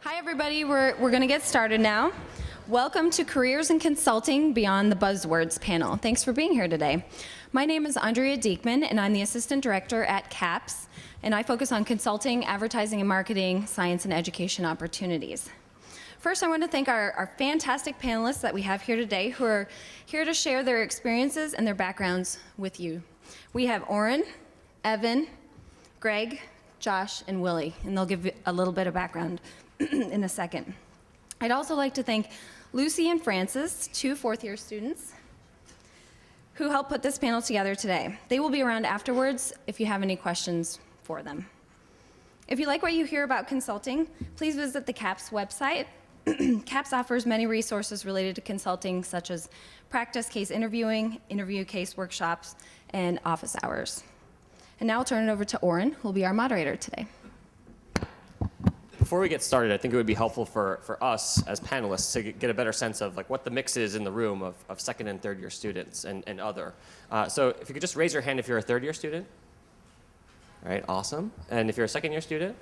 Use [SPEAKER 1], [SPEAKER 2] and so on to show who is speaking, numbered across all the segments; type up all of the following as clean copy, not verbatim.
[SPEAKER 1] Hi, everybody. We're going to get started now. Welcome to Careers in Consulting Beyond the Buzzwords panel. Thanks for being here today. My name is Andrea Diekman, and I'm the Assistant Director at CAPS, and I focus on consulting, advertising and marketing, science and education opportunities. First, I want to thank our fantastic panelists that we have here today who are here to share their experiences and their backgrounds with you. We have Oren, Evan, Greg, Josh, and Willie, and they'll give you a little bit of background in a second. I'd also like to thank Lucy and Francis, two fourth-year students, who helped put this panel together today. They will be around afterwards if you have any questions for them. If you like what you hear about consulting, please visit the CAPS website. CAPS offers many resources related to consulting, such as practice case interviewing, interview case workshops, and office hours. And now I'll turn it over to Oren, who will be our moderator today.
[SPEAKER 2] Before we get started, I think it would be helpful for us as panelists to get a better sense of what the mix is in the room of second and third year students and other. So if you could just raise your hand if you're a third year student. All right, awesome. And if you're a second year student?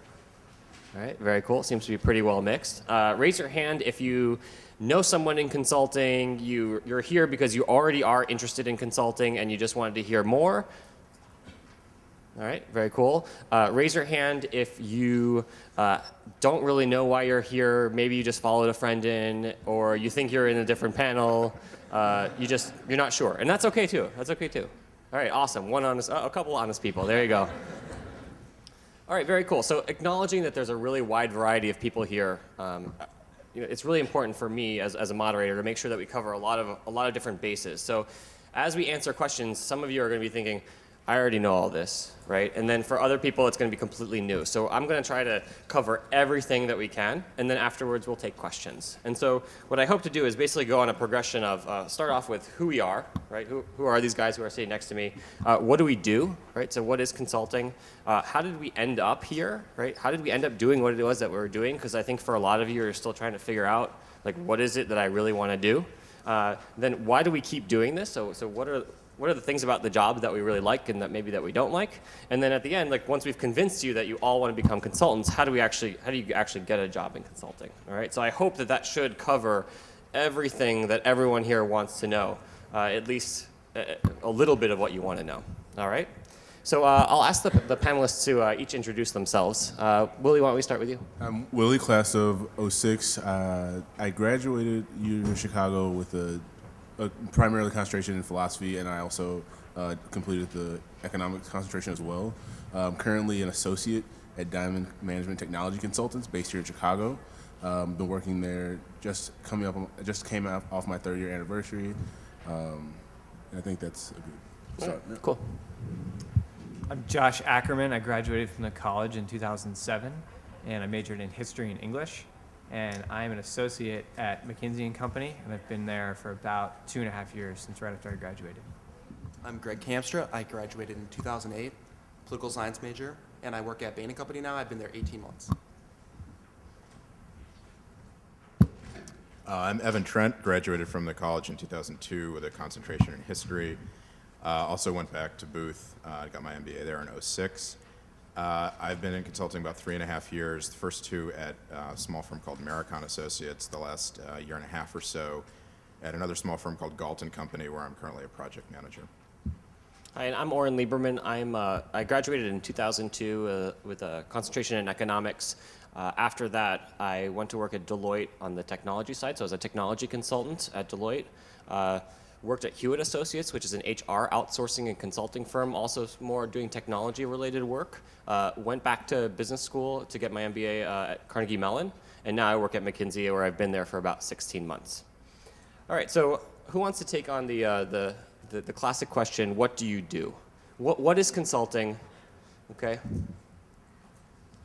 [SPEAKER 2] All right, very cool. Seems to be pretty well mixed. Raise your hand if you know someone in consulting, you're here because you already are interested in consulting and you just wanted to hear more. All right, very cool. Raise your hand if you don't really know why you're here. Maybe you just followed a friend in, or you think you're in a different panel. You're not sure, and that's okay too. That's okay too. All right, awesome. A couple honest people. There you go. All right, very cool. So acknowledging that there's a really wide variety of people here, it's really important for me as a moderator to make sure that we cover a lot of different bases. So as we answer questions, some of you are going to be thinking, I already know all this, right? And then for other people, it's going to be completely new. So I'm going to try to cover everything that we can, and then afterwards we'll take questions. And so what I hope to do is basically go on a progression of start off with who we are, right? Who are these guys who are sitting next to me? What do we do, right? So what is consulting? How did we end up here, right? How did we end up doing what it was that we were doing? Because I think for a lot of you, you're still trying to figure out, what is it that I really want to do? Then why do we keep doing this? So what are the things about the job that we really like and that maybe that we don't like? And then at the end, once we've convinced you that you all want to become consultants, how do you actually get a job in consulting? All right. So I hope that should cover everything that everyone here wants to know, at least a little bit of what you want to know. All right. So I'll ask the panelists to each introduce themselves. Willie, why don't we start with you?
[SPEAKER 3] I'm Willie, class of 06. I graduated UChicago with a primarily concentration in philosophy, and I also completed the economics concentration as well. Currently an associate at Diamond Management Technology Consultants based here in Chicago. Been working there, just came out off my 3rd year anniversary. And I think that's a good start.
[SPEAKER 2] Yeah. Cool.
[SPEAKER 4] I'm Josh Ackerman. I graduated from the college in 2007, and I majored in history and English. And I'm an associate at McKinsey & Company, and I've been there for about 2.5 years since right after I graduated.
[SPEAKER 5] I'm Greg Kamstra. I graduated in 2008, political science major, and I work at Bain & Company now. I've been there 18 months.
[SPEAKER 6] I'm Evan Trent, graduated from the college in 2002 with a concentration in history. Also went back to Booth, got my MBA there in 2006. I've been in consulting about 3.5 years, the first 2 at a small firm called Maricon Associates, the last 1.5 years or so at another small firm called Galton Company, where I'm currently a project manager.
[SPEAKER 2] Hi, and I'm Oren Lieberman. I graduated in 2002 with a concentration in economics. After that, I went to work at Deloitte on the technology side, so I was a technology consultant at Deloitte. Worked at Hewitt Associates, which is an HR outsourcing and consulting firm, also more doing technology-related work. Went back to business school to get my MBA at Carnegie Mellon, and now I work at McKinsey, where I've been there for about 16 months. All right, so who wants to take on the classic question, what do you do? What is consulting? Okay.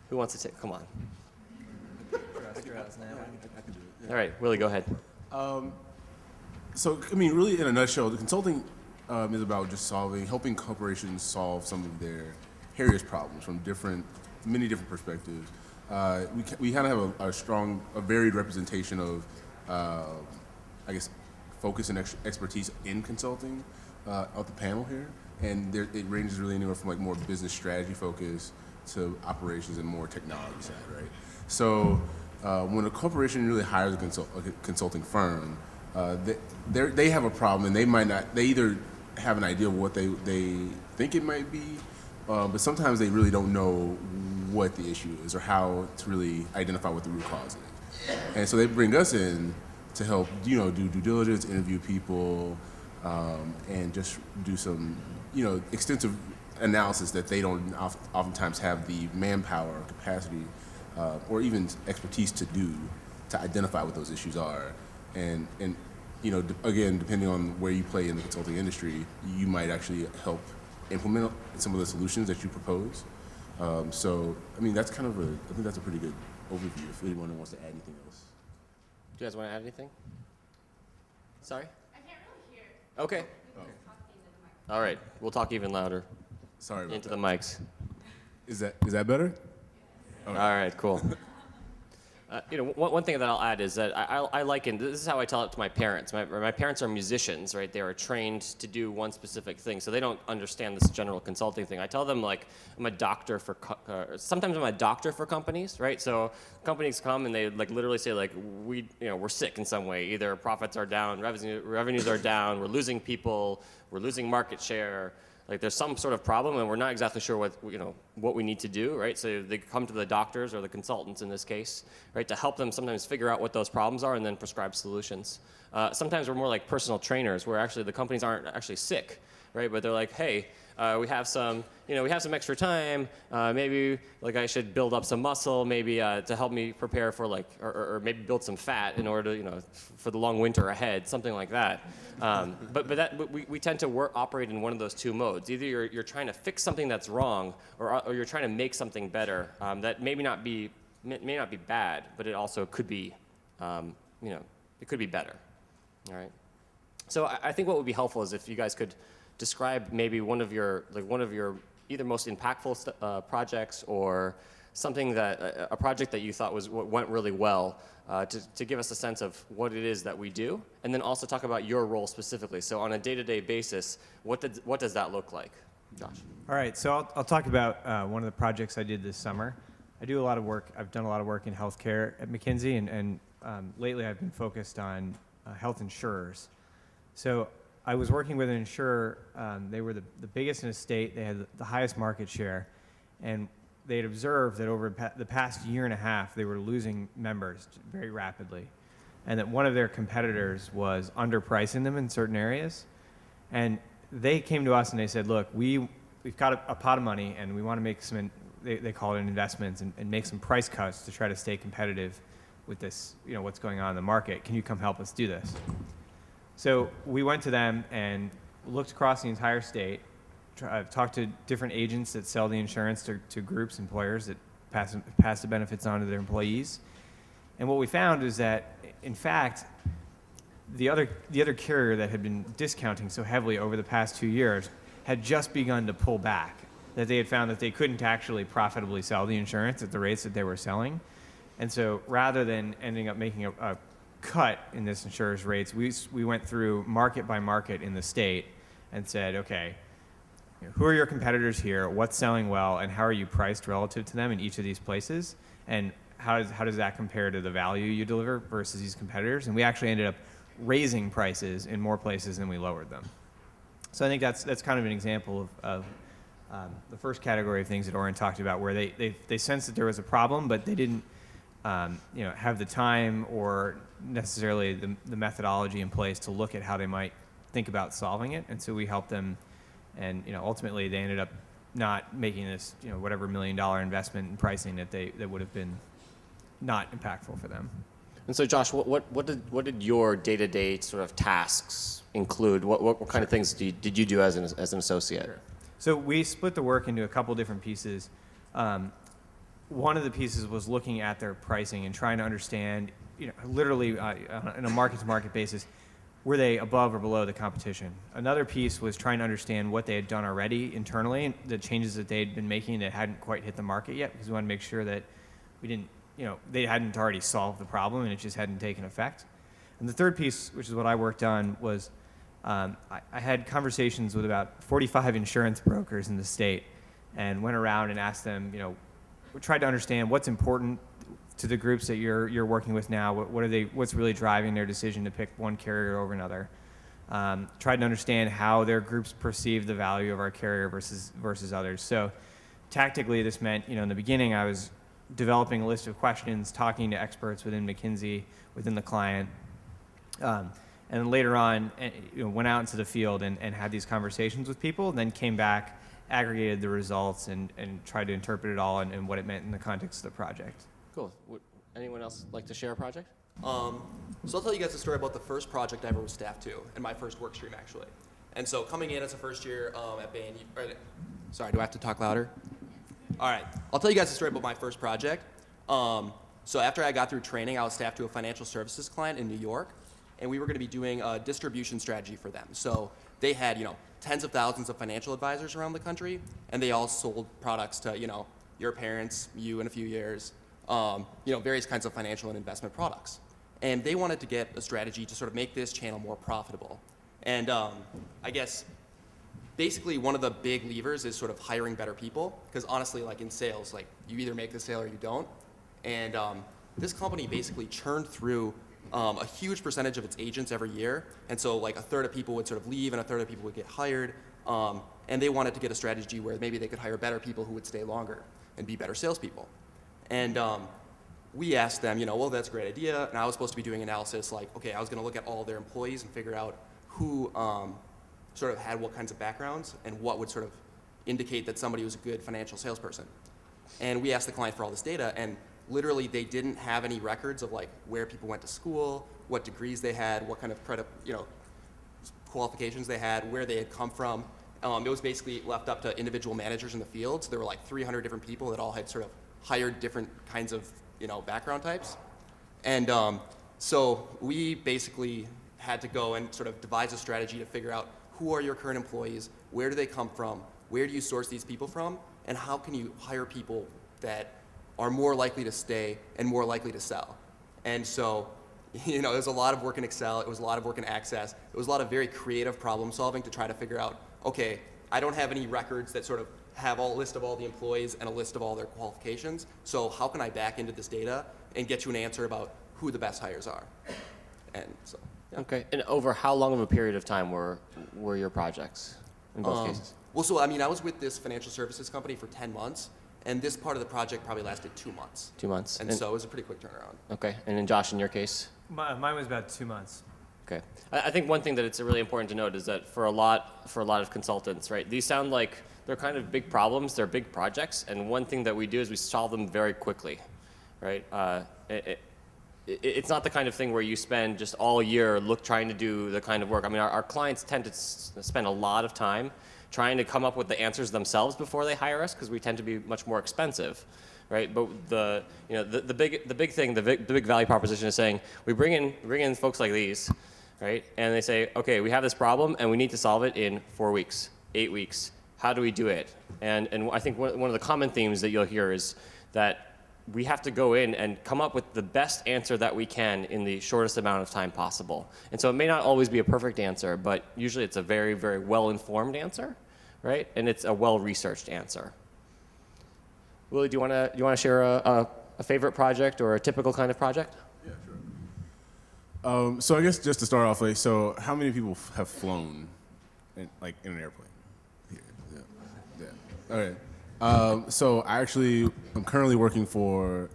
[SPEAKER 2] Who wants to take, come on. All right, Willie, go ahead.
[SPEAKER 3] So, really in a nutshell, the consulting is about just helping corporations solve some of their hairiest problems from many different perspectives. We kind of have a varied representation of, focus and expertise in consulting of the panel here. And it ranges really anywhere from more business strategy focus to operations and more technology side, right? So when a corporation really hires a consulting firm, they have a problem, and they might not. They either have an idea of what they think it might be, but sometimes they really don't know what the issue is or how to really identify what the root cause is. And so they bring us in to help, do due diligence, interview people, and just do some, extensive analysis that they don't oftentimes have the manpower or capacity or even expertise to do to identify what those issues are. And again, depending on where you play in the consulting industry, you might actually help implement some of the solutions that you propose. So, I mean, that's kind of I think that's a pretty good overview if anyone wants to add anything else.
[SPEAKER 2] Do you guys want to add anything? Sorry? I can't really hear. Okay. All right, we'll talk even louder
[SPEAKER 3] Sorry about
[SPEAKER 2] into
[SPEAKER 3] that.
[SPEAKER 2] the mics.
[SPEAKER 3] Is that better?
[SPEAKER 2] All right, cool. One thing that I'll add is that I liken, this is how I tell it to my parents. My parents are musicians, right? They are trained to do one specific thing, so they don't understand this general consulting thing. I tell them, like, I'm a doctor for, sometimes I'm a doctor for companies, right? So companies come and they like literally say, like, we're sick in some way. Either profits are down, revenues are down, we're losing people, we're losing market share. Like, there's some sort of problem, and we're not exactly sure what we need to do, right? So they come to the doctors or the consultants in this case, right, to help them sometimes figure out what those problems are and then prescribe solutions. Sometimes we're more like personal trainers, where actually the companies aren't actually sick, right? But they're like, hey, we have some extra time. Maybe like I should build up some muscle, maybe to help me prepare for or maybe build some fat in order to, for the long winter ahead, something like that. But we tend to operate in one of those two modes. Either you're trying to fix something that's wrong, or you're trying to make something better that may not be bad, but it also could be, it could be better. All right. So I think what would be helpful is if you guys could describe maybe one of your either most impactful projects or something that a project that you thought went really well, to give us a sense of what it is that we do, and then also talk about your role specifically. So on a day-to-day basis, what does that look like, Josh?
[SPEAKER 4] All right, so I'll talk about one of the projects I did this summer. I've done a lot of work in healthcare at McKinsey, and lately I've been focused on health insurers. So I was working with an insurer. They were the biggest in the state. They had the highest market share, and they had observed that over the past year and a half, they were losing members very rapidly, and that one of their competitors was underpricing them in certain areas. And they came to us and they said, look, we've got a pot of money, and we want to make some, they call it investments, and make some price cuts to try to stay competitive with this, what's going on in the market. Can you come help us do this? So we went to them and looked across the entire state, talked to different agents that sell the insurance to groups, employers that pass the benefits on to their employees. And what we found is that, in fact, the other carrier that had been discounting so heavily over the past 2 years had just begun to pull back, that they had found that they couldn't actually profitably sell the insurance at the rates that they were selling. And so rather than ending up making a cut in this insurer's rates, we went through market by market in the state and said, okay, who are your competitors here? What's selling well, and how are you priced relative to them in each of these places? And how does that compare to the value you deliver versus these competitors? And we actually ended up raising prices in more places than we lowered them. So I think that's kind of an example of the first category of things that Oren talked about, where they sensed that there was a problem, but they didn't have the time or necessarily the methodology in place to look at how they might think about solving it. And so we helped them, and ultimately they ended up not making this whatever $1 million investment in pricing that would have been not impactful for them.
[SPEAKER 2] And so, Josh, what did your day-to-day sort of tasks include? What kind of things did you do as an associate?
[SPEAKER 4] Sure. So we split the work into a couple different pieces. One of the pieces was looking at their pricing and trying to understand, literally on a market-to-market basis, were they above or below the competition? Another piece was trying to understand what they had done already internally, and the changes that they had been making that hadn't quite hit the market yet, because we wanted to make sure that we didn't, they hadn't already solved the problem and it just hadn't taken effect. And the third piece, which is what I worked on, was I had conversations with about 45 insurance brokers in the state, and went around and asked them, we tried to understand what's important to the groups that you're working with now. What's really driving their decision to pick one carrier over another? Tried to understand how their groups perceive the value of our carrier versus others. So tactically, this meant, in the beginning, I was developing a list of questions, talking to experts within McKinsey, within the client, and then later on, went out into the field and had these conversations with people, and then came back, aggregated the results, and tried to interpret it all and what it meant in the context of the project.
[SPEAKER 2] Cool. Would anyone else like to share a project?
[SPEAKER 5] So I'll tell you guys a story about the first project I ever was staffed to, and my first work stream, actually. And so coming in as a first year at Bain, sorry, do I have to talk louder? All right, I'll tell you guys a story about my first project. So after I got through training, I was staffed to a financial services client in New York, and we were going to be doing a distribution strategy for them. So they had, tens of thousands of financial advisors around the country, and they all sold products to, your parents, you in a few years, various kinds of financial and investment products. And they wanted to get a strategy to sort of make this channel more profitable. And I guess basically one of the big levers is sort of hiring better people, because honestly, like in sales, like you either make the sale or you don't. And this company basically churned through a huge percentage of its agents every year. And so like a third of people would sort of leave and a third of people would get hired. And they wanted to get a strategy where maybe they could hire better people who would stay longer and be better salespeople. And we asked them, well, that's a great idea. And I was supposed to be doing analysis like, okay, I was going to look at all their employees and figure out who sort of had what kinds of backgrounds and what would sort of indicate that somebody was a good financial salesperson. And we asked the client for all this data, and literally they didn't have any records of like where people went to school, what degrees they had, what kind of qualifications they had, where they had come from. It was basically left up to individual managers in the field. So there were like 300 different people that all had sort of hired different kinds of background types. And so we basically had to go and sort of devise a strategy to figure out who are your current employees, where do they come from, where do you source these people from, and how can you hire people that are more likely to stay and more likely to sell. And so, it was a lot of work in Excel, it was a lot of work in Access, it was a lot of very creative problem solving to try to figure out, okay, I don't have any records that sort of have a list of all the employees and a list of all their qualifications, so how can I back into this data and get you an answer about who the best hires are? And so, yeah.
[SPEAKER 2] Okay. And over how long of a period of time were your projects in both cases?
[SPEAKER 5] Well, so I was with this financial services company for 10 months, and this part of the project probably lasted 2 months.
[SPEAKER 2] 2 months.
[SPEAKER 5] And so it was a pretty quick turnaround.
[SPEAKER 2] Okay. And then Josh, in your case?
[SPEAKER 4] Mine was about 2 months.
[SPEAKER 2] Okay. I think one thing that it's really important to note is that for a lot of consultants, right, these sound like they're kind of big problems, they're big projects, and one thing that we do is we solve them very quickly, right? It's not the kind of thing where you spend just all year trying to do the kind of work. I mean, our clients tend to spend a lot of time trying to come up with the answers themselves before they hire us, because we tend to be much more expensive, right? But the big value proposition is saying we bring in folks like these, right? And they say, okay, we have this problem and we need to solve it in 4 weeks, 8 weeks. How do we do it? And I think one of the common themes that you'll hear is that we have to go in and come up with the best answer that we can in the shortest amount of time possible. And so it may not always be a perfect answer, but usually it's a very, very well-informed answer, right? And it's a well-researched answer. Willie, do you want to share a favorite project or a typical kind of project?
[SPEAKER 3] Yeah, sure. So I guess just to start off, so how many people have flown in an airplane? Yeah. Okay. So I'm currently working for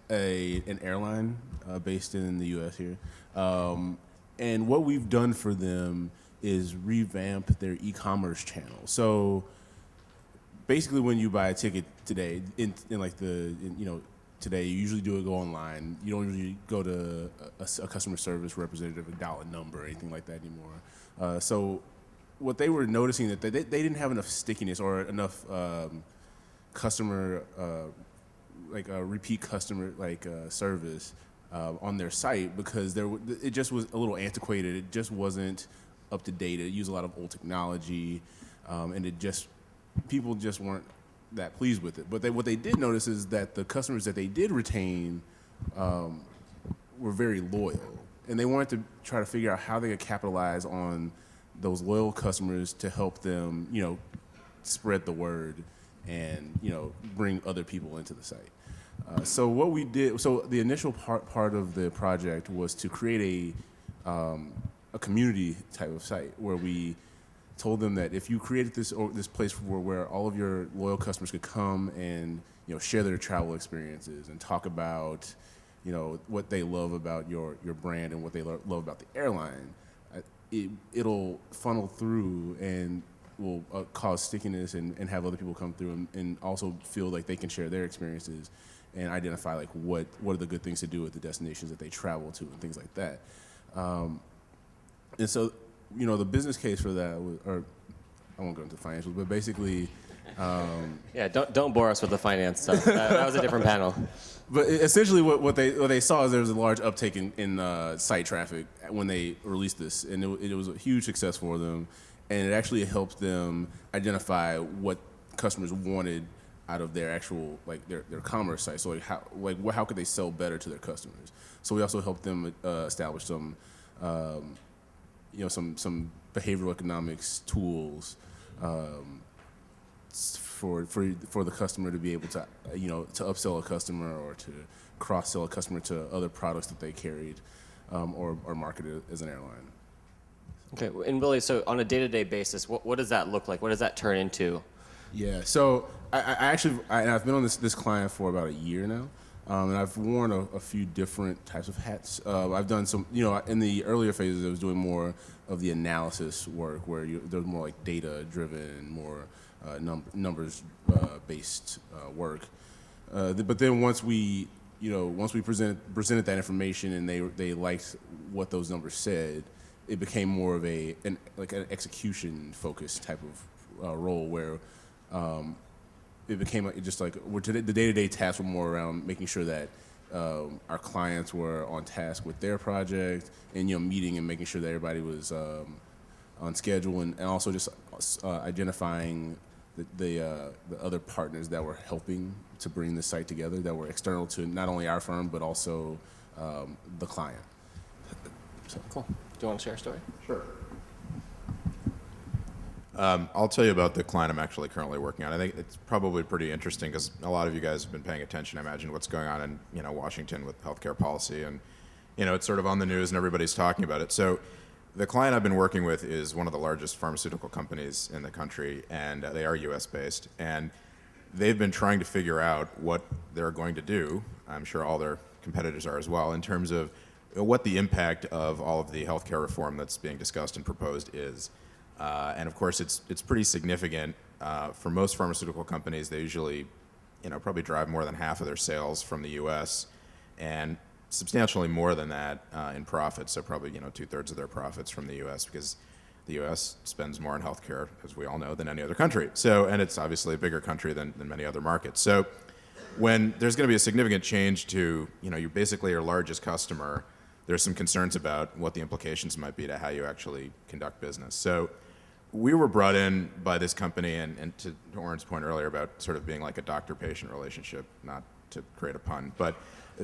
[SPEAKER 3] an airline based in the U.S. here, and what we've done for them is revamp their e-commerce channel. So basically, when you buy a ticket today, today you usually go online. You don't usually go to a customer service representative and dial a number or anything like that anymore. So what they were noticing that they didn't have enough stickiness or enough customer repeat customer service on their site, because it just was a little antiquated. It just wasn't up to date. It used a lot of old technology, and people just weren't that pleased with it. But what they did notice is that the customers that they did retain were very loyal, and they wanted to try to figure out how they could capitalize on those loyal customers to help them, spread the word and bring other people into the site. So what we did, so the initial part of the project was to create a community type of site where we told them that if you created this place where all of your loyal customers could come and share their travel experiences and talk about what they love about your brand and what they love about the airline, it'll funnel through and will cause stickiness and have other people come through and also feel like they can share their experiences and identify like what are the good things to do at the destinations that they travel to and things like that. And so, the business case for that was, or I won't go into financials, but basically,
[SPEAKER 2] Yeah, don't bore us with the finance stuff. That was a different panel.
[SPEAKER 3] but essentially what they saw is there was a large uptake in site traffic when they released this, and it was a huge success for them, and it actually helped them identify what customers wanted out of their actual their commerce site. So how could they sell better to their customers? So we also helped them establish some some behavioral economics tools for the customer to be able to to upsell a customer or to cross sell a customer to other products that they carried or marketed as an airline.
[SPEAKER 2] Okay, and Willie, so on a day-to-day basis, what does that look like? What does that turn into?
[SPEAKER 3] Yeah, so I've been on this client for about a year now, and I've worn a few different types of hats. I've done some, in the earlier phases, I was doing more of the analysis work where there's more like data-driven, more numbers-based work. But then once we presented that information and they liked what those numbers said, it became more of an execution-focused type of role where it became just like the day-to-day tasks were more around making sure that our clients were on task with their project and meeting and making sure that everybody was on schedule and also just identifying the other partners that were helping to bring the site together that were external to not only our firm but also the client.
[SPEAKER 2] So cool. Do you want to share a story?
[SPEAKER 3] Sure.
[SPEAKER 6] I'll tell you about the client I'm actually currently working on. I think it's probably pretty interesting because a lot of you guys have been paying attention, I imagine, what's going on in Washington with healthcare policy, and it's sort of on the news and everybody's talking about it. So the client I've been working with is one of the largest pharmaceutical companies in the country, and they are U.S. based, and they've been trying to figure out what they're going to do. I'm sure all their competitors are as well, in terms of what the impact of all of the healthcare reform that's being discussed and proposed is. And of course, it's pretty significant. For most pharmaceutical companies, they usually, probably drive more than half of their sales from the U.S. and substantially more than that in profits. So probably 2/3 of their profits from the U.S. because the U.S. spends more on healthcare, as we all know, than any other country. So, and it's obviously a bigger country than many other markets. So, when there's going to be a significant change to, you're basically your largest customer, there's some concerns about what the implications might be to how you actually conduct business. So we were brought in by this company, and to Oren's point earlier about sort of being like a doctor-patient relationship, not to create a pun, but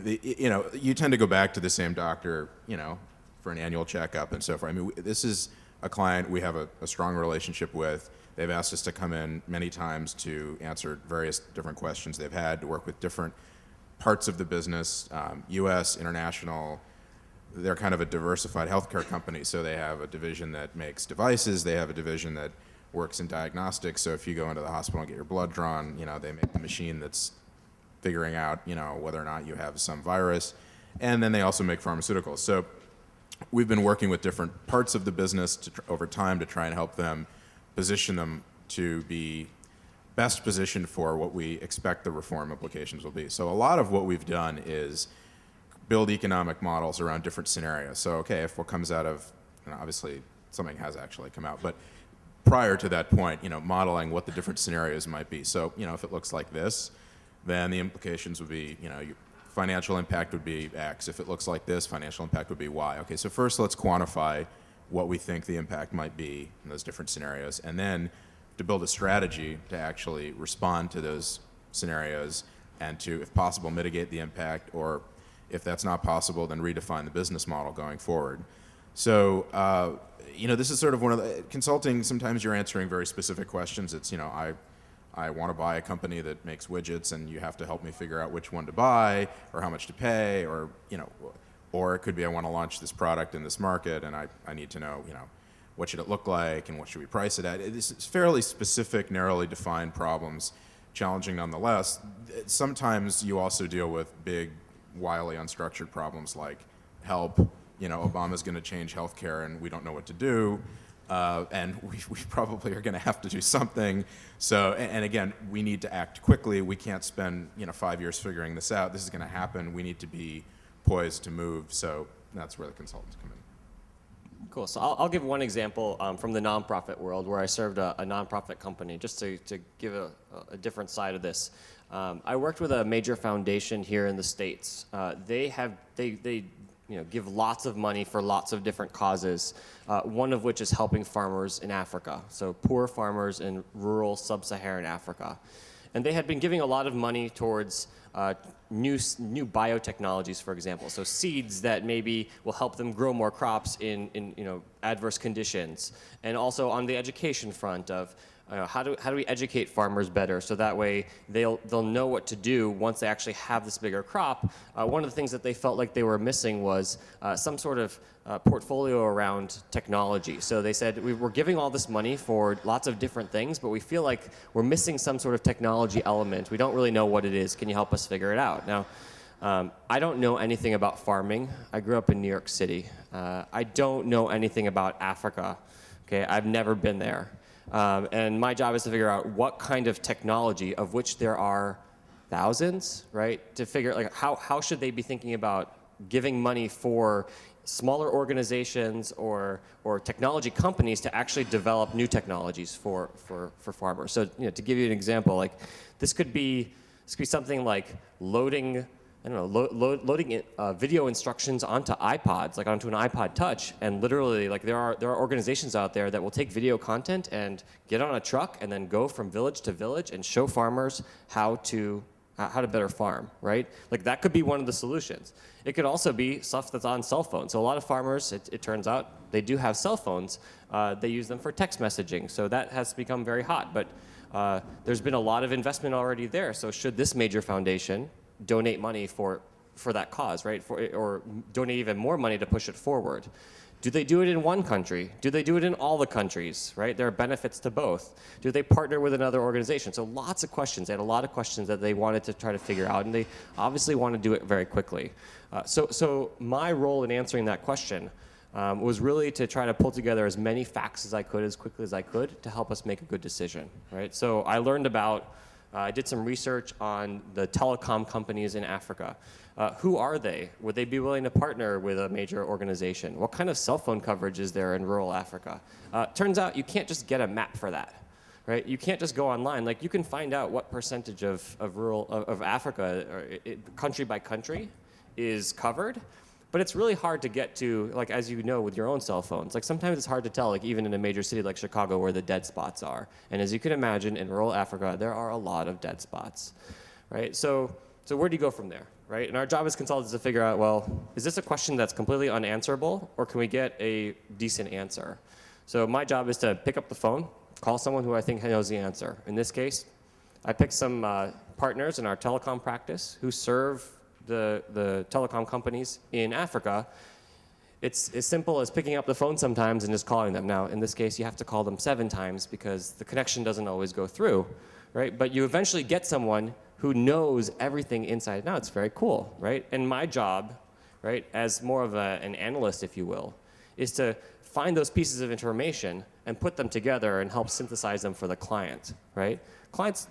[SPEAKER 6] you tend to go back to the same doctor, for an annual checkup and so forth. I mean, this is a client we have a strong relationship with. They've asked us to come in many times to answer various different questions they've had, to work with different parts of the business, U.S., international. They're kind of a diversified healthcare company, so they have a division that makes devices. They have a division that works in diagnostics. So if you go into the hospital and get your blood drawn, they make the machine that's figuring out, whether or not you have some virus. And then they also make pharmaceuticals. So we've been working with different parts of the business over time to try and help them position them to be best positioned for what we expect the reform implications will be. So a lot of what we've done is build economic models around different scenarios. So, okay, if what comes out of, obviously something has actually come out, but prior to that point, modeling what the different scenarios might be. So, if it looks like this, then the implications would be, your financial impact would be X. If it looks like this, financial impact would be Y. Okay, so first let's quantify what we think the impact might be in those different scenarios, and then to build a strategy to actually respond to those scenarios and to, if possible, mitigate the impact, or if that's not possible, then redefine the business model going forward. So, this is sort of one of the consulting. Sometimes you're answering very specific questions. It's, I I want to buy a company that makes widgets, and you have to help me figure out which one to buy or how much to pay, or or it could be I want to launch this product in this market, and I need to know what should it look like and what should we price it at. It's fairly specific, narrowly defined problems, challenging nonetheless. Sometimes you also deal with big, wildly unstructured problems like help. Obama's going to change healthcare, and we don't know what to do. And we probably are going to have to do something. So, and again, we need to act quickly. We can't spend 5 years figuring this out. This is going to happen. We need to be poised to move. So that's where the consultants come in.
[SPEAKER 2] Cool. So I'll give one example from the nonprofit world where I served a nonprofit company, just to give a different side of this. I worked with a major foundation here in the States. They give lots of money for lots of different causes, one of which is helping farmers in Africa, so poor farmers in rural sub-Saharan Africa. And they had been giving a lot of money towards new biotechnologies, for example, so seeds that maybe will help them grow more crops in adverse conditions, and also on the education front of how do we educate farmers better so that way they'll know what to do once they actually have this bigger crop. One of the things that they felt like they were missing was some sort of portfolio around technology. So they said, we're giving all this money for lots of different things, but we feel like we're missing some sort of technology element. We don't really know what it is. Can you help us figure it out? Now, I don't know anything about farming. I grew up in New York City. I don't know anything about Africa. Okay, I've never been there. And my job is to figure out what kind of technology, of which there are thousands, right? To figure like how should they be thinking about giving money for smaller organizations or technology companies to actually develop new technologies for farmers. So to give you an example, like this could be something like loading video instructions onto iPods, like onto an iPod Touch, and literally, like there are organizations out there that will take video content and get on a truck and then go from village to village and show farmers how to better farm, right? Like that could be one of the solutions. It could also be stuff that's on cell phones. So a lot of farmers, it turns out, they do have cell phones. They use them for text messaging, so that has become very hot. But there's been a lot of investment already there. So should this major foundation donate money for that cause, right? Or donate even more money to push it forward? Do they do it in one country? Do they do it in all the countries, right? There are benefits to both. Do they partner with another organization? So lots of questions. They had a lot of questions that they wanted to try to figure out, and they obviously want to do it very quickly. So my role in answering that question was really to try to pull together as many facts as I could, as quickly as I could, to help us make a good decision, right? So I learned about I did some research on the telecom companies in Africa. Who are they? Would they be willing to partner with a major organization? What kind of cell phone coverage is there in rural Africa? Turns out you can't just get a map for that, right? You can't just go online. Like you can find out what percentage of Africa, country by country, is covered. But it's really hard to get to, like, as you know, with your own cell phones. Like, sometimes it's hard to tell, like, even in a major city like Chicago, where the dead spots are. And as you can imagine, in rural Africa, there are a lot of dead spots, right? So where do you go from there, right? And our job as consultants is to figure out, well, is this a question that's completely unanswerable, or can we get a decent answer? So my job is to pick up the phone, call someone who I think knows the answer. In this case, I picked some partners in our telecom practice who serve the telecom companies in Africa. It's as simple as picking up the phone sometimes and just calling them. Now, in this case, you have to call them 7 times because the connection doesn't always go through, right? But you eventually get someone who knows everything inside and out. It's very cool, right? And my job, right, as more of an analyst, if you will, is to find those pieces of information and put them together and help synthesize them for the client, right? Clients,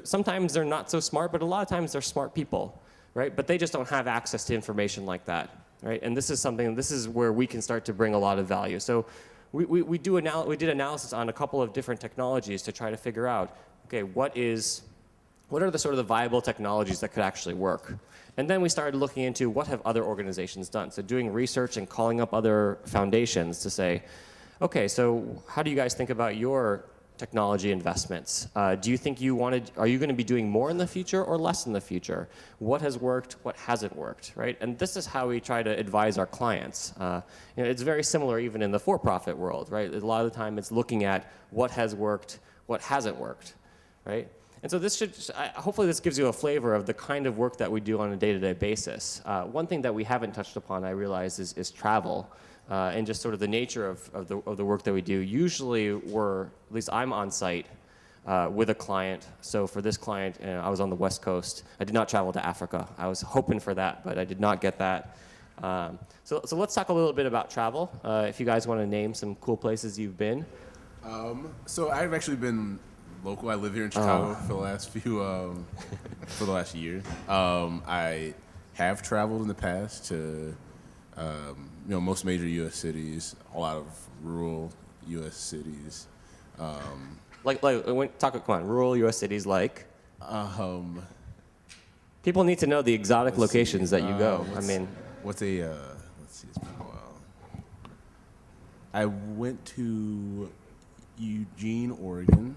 [SPEAKER 2] sometimes they're not so smart, but a lot of times they're smart people, right? But they just don't have access to information like that, right? And this is where we can start to bring a lot of value. So we did analysis on a couple of different technologies to try to figure out, okay, what are the sort of the viable technologies that could actually work? And then we started looking into what have other organizations done. So doing research and calling up other foundations to say, okay, so how do you guys think about your technology investments? Do you think are you going to be doing more in the future or less in the future? What has worked, what hasn't worked, right? And this is how we try to advise our clients. It's very similar even in the for-profit world, right? A lot of the time it's looking at what has worked, what hasn't worked, right? And so hopefully this gives you a flavor of the kind of work that we do on a day-to-day basis. One thing that we haven't touched upon, I realize, is travel. And just sort of the nature of the work that we do. Usually at least I'm on site with a client. So for this client, I was on the West Coast. I did not travel to Africa. I was hoping for that, but I did not get that. So let's talk a little bit about travel. If you guys want to name some cool places you've been.
[SPEAKER 3] So I've actually been local. I live here in Chicago for the last year. I have traveled in the past to most major U.S. cities, a lot of rural U.S. cities.
[SPEAKER 2] Come on, rural U.S. cities like? People need to know the exotic locations that you go.
[SPEAKER 3] Let's see, it's been a while. I went to Eugene, Oregon.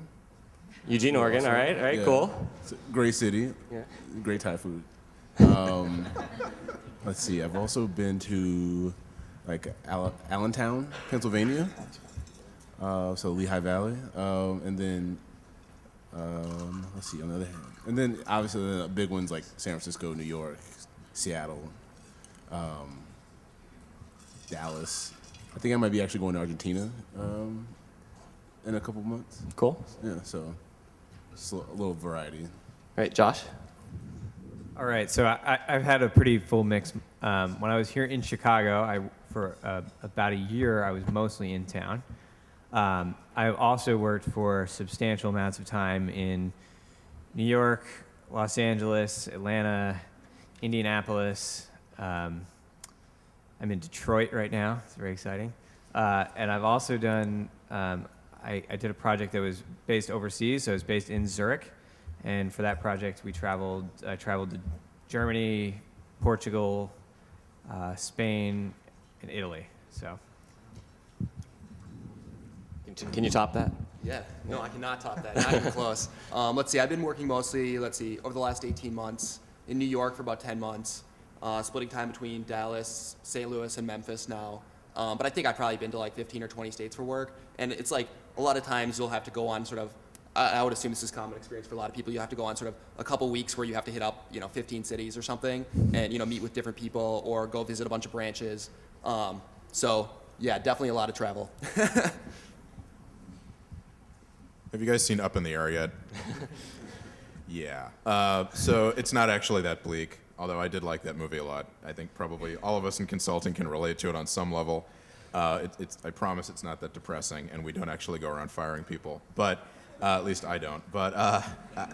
[SPEAKER 2] Eugene, Oregon, all right,
[SPEAKER 3] Yeah.
[SPEAKER 2] Cool.
[SPEAKER 3] It's a great city,
[SPEAKER 2] Yeah.
[SPEAKER 3] great Thai food. Let's see, I've also been to Allentown, Pennsylvania, so Lehigh Valley, and then let's see, on the other hand, and then obviously the big ones like San Francisco, New York, Seattle, Dallas. I think I might be actually going to Argentina in a couple months.
[SPEAKER 2] Cool.
[SPEAKER 3] Yeah, so just a little variety.
[SPEAKER 2] All right, Josh?
[SPEAKER 4] All right, so I've had a pretty full mix. When I was here in Chicago, for about a year, I was mostly in town. I've also worked for substantial amounts of time in New York, Los Angeles, Atlanta, Indianapolis. I'm in Detroit right now. It's very exciting. And I've also done, I did a project that was based overseas, so it was based in Zurich. And for that project, I traveled to Germany, Portugal, Spain, and Italy. So,
[SPEAKER 2] Can you top that?
[SPEAKER 5] Yeah, no, I cannot top that. Not even close. Let's see, I've been working mostly, over the last 18 months in New York for about 10 months, splitting time between Dallas, St. Louis, and Memphis now. But I think I've probably been to like 15 or 20 states for work. And it's like a lot of times you'll have to go on sort of, I would assume this is common experience for a lot of people. You have to go on sort of a couple weeks where you have to hit up, 15 cities or something and, meet with different people or go visit a bunch of branches. So yeah, definitely a lot of travel.
[SPEAKER 6] Have you guys seen Up in the Air yet? Yeah. So it's not actually that bleak, although I did like that movie a lot. I think probably all of us in consulting can relate to it on some level. I promise it's not that depressing, and we don't actually go around firing people. But at least I don't. But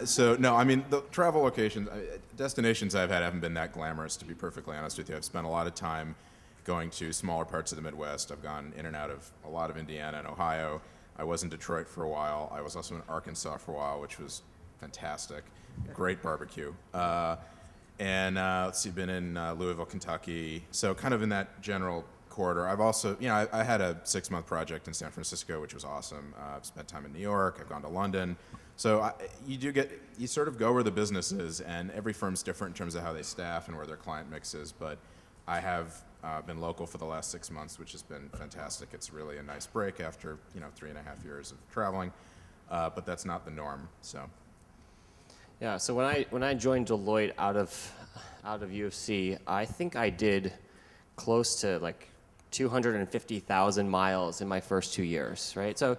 [SPEAKER 6] so no, I mean the travel locations, destinations I've had haven't been that glamorous, to be perfectly honest with you. I've spent a lot of time going to smaller parts of the Midwest. I've gone in and out of a lot of Indiana and Ohio. I was in Detroit for a while. I was also in Arkansas for a while, which was fantastic. Great barbecue. And let's see, been in Louisville, Kentucky. So kind of in that general corridor. I've also, I had a 6-month project in San Francisco, which was awesome. I've spent time in New York. I've gone to London. So you sort of go where the business is, and every firm's different in terms of how they staff and where their client mix is. But I have been local for the last 6 months, which has been fantastic. It's really a nice break after 3.5 years of traveling, but that's not the norm. So,
[SPEAKER 2] yeah. So when I joined Deloitte out of U of C, I think I did close to like 250,000 miles in my first 2 years, right? So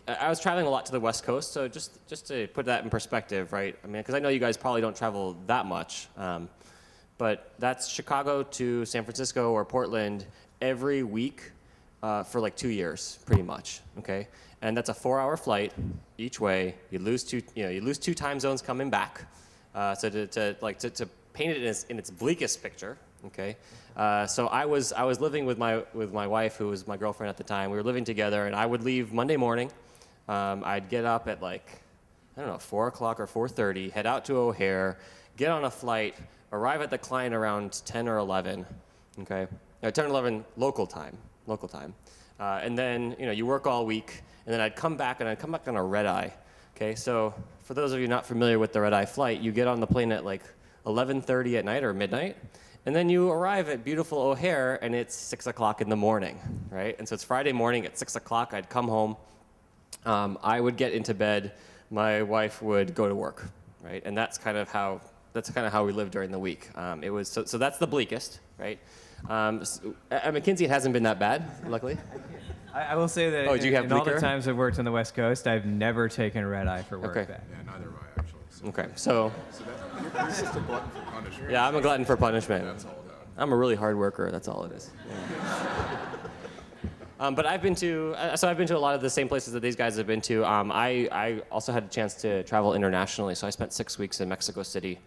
[SPEAKER 2] I was traveling a lot to the West Coast. So just to put that in perspective, right? I mean, because I know you guys probably don't travel that much. But that's Chicago to San Francisco or Portland every week for like 2 years, pretty much. Okay, and that's a 4-hour flight each way. You lose two time zones coming back. So to paint it in its bleakest picture. Okay, so I was living with my wife, who was my girlfriend at the time. We were living together, and I would leave Monday morning. I'd get up at 4 o'clock or 4:30, head out to O'Hare, get on a flight, arrive at the client around 10 or 11, okay? 10 or 11 local time. And then, you work all week, and then I'd come back on a red eye, okay? So for those of you not familiar with the red eye flight, you get on the plane at 11:30 at night or midnight, and then you arrive at beautiful O'Hare, and it's 6 o'clock in the morning, right? And so it's Friday morning at 6 o'clock, I'd come home. I would get into bed my wife would go to work, right? And that's kind of how we lived during the week. It was so that's the bleakest, right? At McKinsey, it hasn't been that bad, luckily.
[SPEAKER 4] I will say that
[SPEAKER 2] Do you have
[SPEAKER 4] in all the
[SPEAKER 2] bleaker?
[SPEAKER 4] times I've worked on the West Coast, I've never taken red eye for work
[SPEAKER 2] Okay.
[SPEAKER 4] back.
[SPEAKER 6] Yeah, neither have I actually. So,
[SPEAKER 2] Okay, so
[SPEAKER 6] you're just a glutton for punishment.
[SPEAKER 2] yeah, I'm a glutton for punishment.
[SPEAKER 6] That's all about.
[SPEAKER 2] I'm a really hard worker. That's all it is. But I've been to a lot of the same places that these guys have been to. I also had a chance to travel internationally, so I spent 6 weeks in Mexico City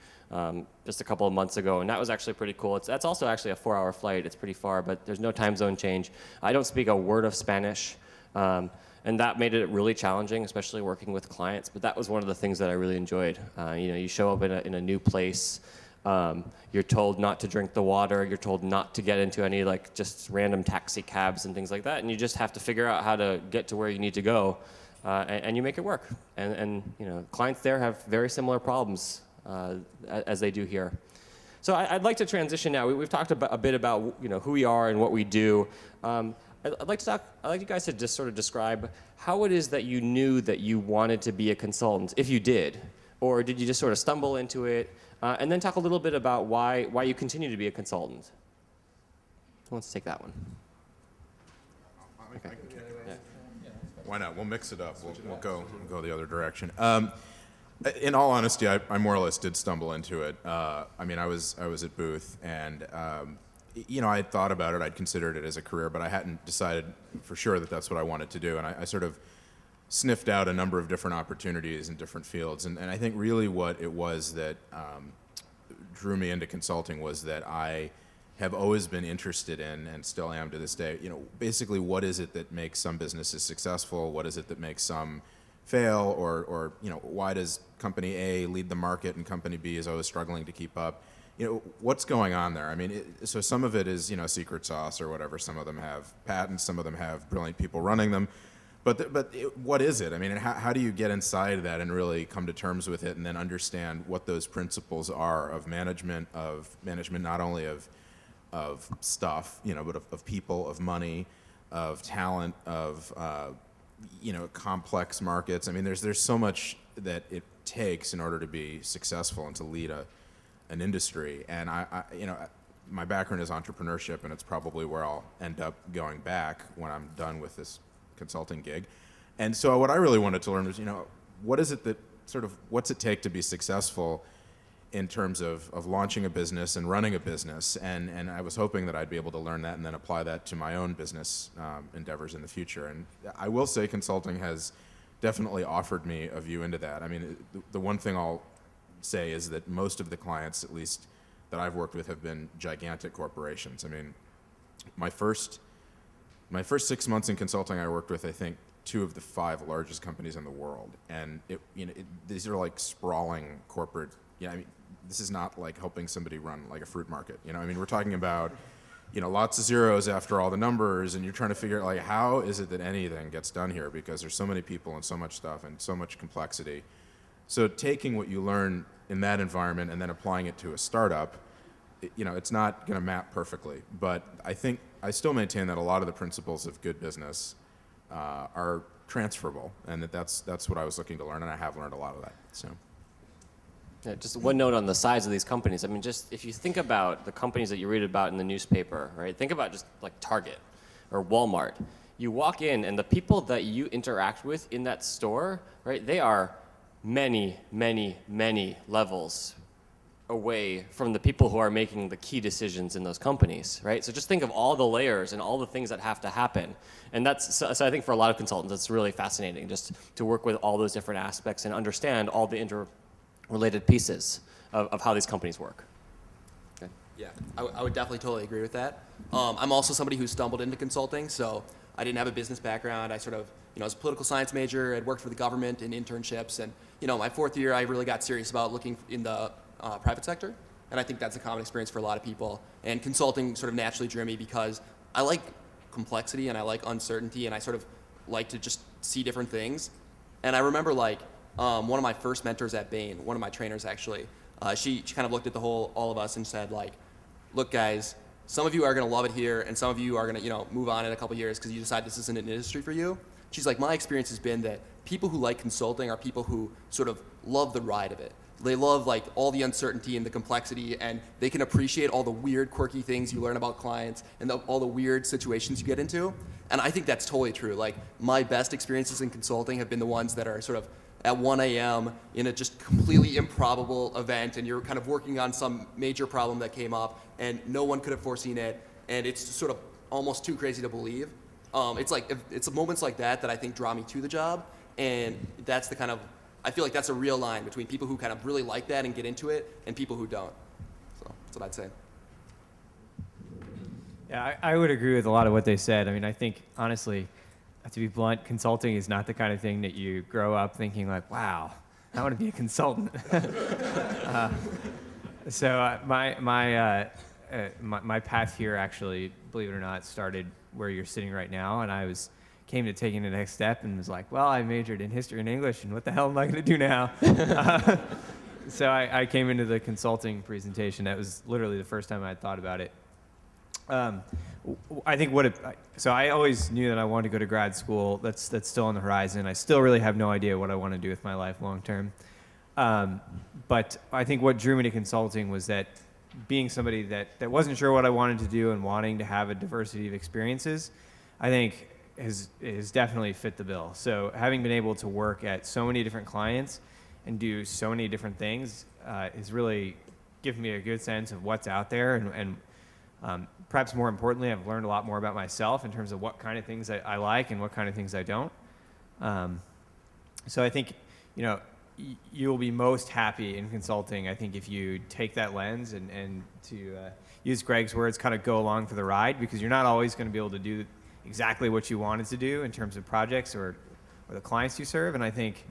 [SPEAKER 2] just a couple of months ago, and that was actually pretty cool. That's also actually a 4-hour flight. It's pretty far, but there's no time zone change. I don't speak a word of Spanish, and that made it really challenging, especially working with clients. But that was one of the things that I really enjoyed. You show up in a new place. You're told not to drink the water. You're told not to get into any just random taxi cabs and things like that. And you just have to figure out how to get to where you need to go, and you make it work. And clients there have very similar problems as they do here. So I'd like to transition now. We've talked a bit about who we are and what we do. I'd like you guys to just sort of describe how it is that you knew that you wanted to be a consultant, if you did, or did you just sort of stumble into it? And then talk a little bit about why you continue to be a consultant. Who wants to take that one?
[SPEAKER 6] Okay. Why not? We'll mix it up. We'll go the other direction. In all honesty, I more or less did stumble into it. I was at Booth, and I had thought about it. I'd considered it as a career, but I hadn't decided for sure that that's what I wanted to do. And I sort of sniffed out a number of different opportunities in different fields. And I think really what it was that drew me into consulting was that I have always been interested in, and still am to this day, basically what is it that makes some businesses successful? What is it that makes some fail? Or why does company A lead the market and company B is always struggling to keep up? What's going on there? I mean, so some of it is, secret sauce or whatever. Some of them have patents. Some of them have brilliant people running them. But what is it? I mean, how do you get inside that and really come to terms with it, and then understand what those principles are of management not only of stuff, but of people, of money, of talent, of complex markets. I mean, there's so much that it takes in order to be successful and to lead an industry. And my background is entrepreneurship, and it's probably where I'll end up going back when I'm done with this consulting gig. And so what I really wanted to learn was, what is it that what's it take to be successful in terms of launching a business and running a business. And I was hoping that I'd be able to learn that and then apply that to my own business endeavors in the future. And I will say consulting has definitely offered me a view into that. I mean, the one thing I'll say is that most of the clients, at least that I've worked with, have been gigantic corporations. I mean, my first 6 months in consulting, I worked with, I think, 2 of the 5 largest companies in the world, and these are like sprawling corporate. This is not like helping somebody run like a fruit market. We're talking about, lots of zeros after all the numbers, and you're trying to figure out like how is it that anything gets done here, because there's so many people and so much stuff and so much complexity. So taking what you learn in that environment and then applying it to a startup, it's not going to map perfectly, but I still maintain that a lot of the principles of good business are transferable, and that's what I was looking to learn, and I have learned a lot of that. So,
[SPEAKER 2] yeah, just one note on the size of these companies. I mean, just if you think about the companies that you read about in the newspaper, right? Think about just like Target or Walmart. You walk in, and the people that you interact with in that store, right? They are many, many, many levels away from the people who are making the key decisions in those companies, right? So just think of all the layers and all the things that have to happen. And so I think for a lot of consultants, it's really fascinating just to work with all those different aspects and understand all the interrelated pieces of how these companies work. Okay.
[SPEAKER 5] Yeah, I would definitely totally agree with that. I'm also somebody who stumbled into consulting, so I didn't have a business background. I was a political science major. I'd worked for the government in internships, and my 4th year, I really got serious about looking in the private sector, and I think that's a common experience for a lot of people. And consulting sort of naturally drew me because I like complexity and I like uncertainty, and I sort of like to just see different things. And I remember one of my first mentors at Bain, one of my trainers actually, she kind of looked at all of us and said look guys, some of you are going to love it here, and some of you are going to move on in a couple years because you decide this isn't an industry for you. She's like, my experience has been that people who like consulting are people who sort of love the ride of it. They love like all the uncertainty and the complexity, and they can appreciate all the weird, quirky things you learn about clients and all the weird situations you get into. And I think that's totally true. Like, my best experiences in consulting have been the ones that are sort of at 1 a.m. in a just completely improbable event, and you're kind of working on some major problem that came up, and no one could have foreseen it, and it's sort of almost too crazy to believe. It's moments like that that I think draw me to the job, and that's the kind of, I feel like that's a real line between people who kind of really like that and get into it and people who don't. So that's what I'd say.
[SPEAKER 4] Yeah, I would agree with a lot of what they said. I mean, I think, honestly, to be blunt, consulting is not the kind of thing that you grow up thinking like, wow, I want to be a consultant. My path here actually, believe it or not, started where you're sitting right now, and came to taking the next step and was like, well, I majored in history and English, and what the hell am I going to do now? So I came into the consulting presentation. That was literally the first time I had thought about it. I think so I always knew that I wanted to go to grad school. That's still on the horizon. I still really have no idea what I want to do with my life long term. But I think what drew me to consulting was that being somebody that wasn't sure what I wanted to do and wanting to have a diversity of experiences, I think has definitely fit the bill. So having been able to work at so many different clients and do so many different things has really given me a good sense of what's out there, and perhaps more importantly, I've learned a lot more about myself in terms of what kind of things I like and what kind of things I don't. So I think, you'll be most happy in consulting, I think, if you take that lens and to use Greg's words, kind of go along for the ride, because you're not always going to be able to do exactly what you wanted to do in terms of projects or the clients you serve. And I think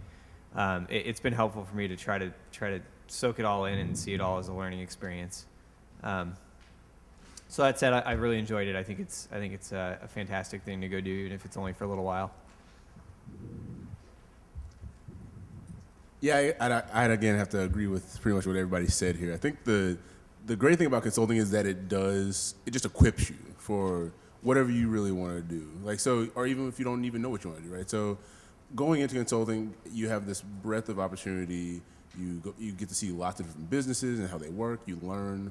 [SPEAKER 4] it's been helpful for me to try to soak it all in and see it all as a learning experience. So that said, I really enjoyed it. I think it's a fantastic thing to go do, even if it's only for a little while.
[SPEAKER 3] Yeah, I'd again have to agree with pretty much what everybody said here. I think the great thing about consulting is that it just equips you for whatever you really want to do. Like, so, or even if you don't even know what you want to do, right? So going into consulting, you have this breadth of opportunity. You get to see lots of different businesses and how they work. You learn,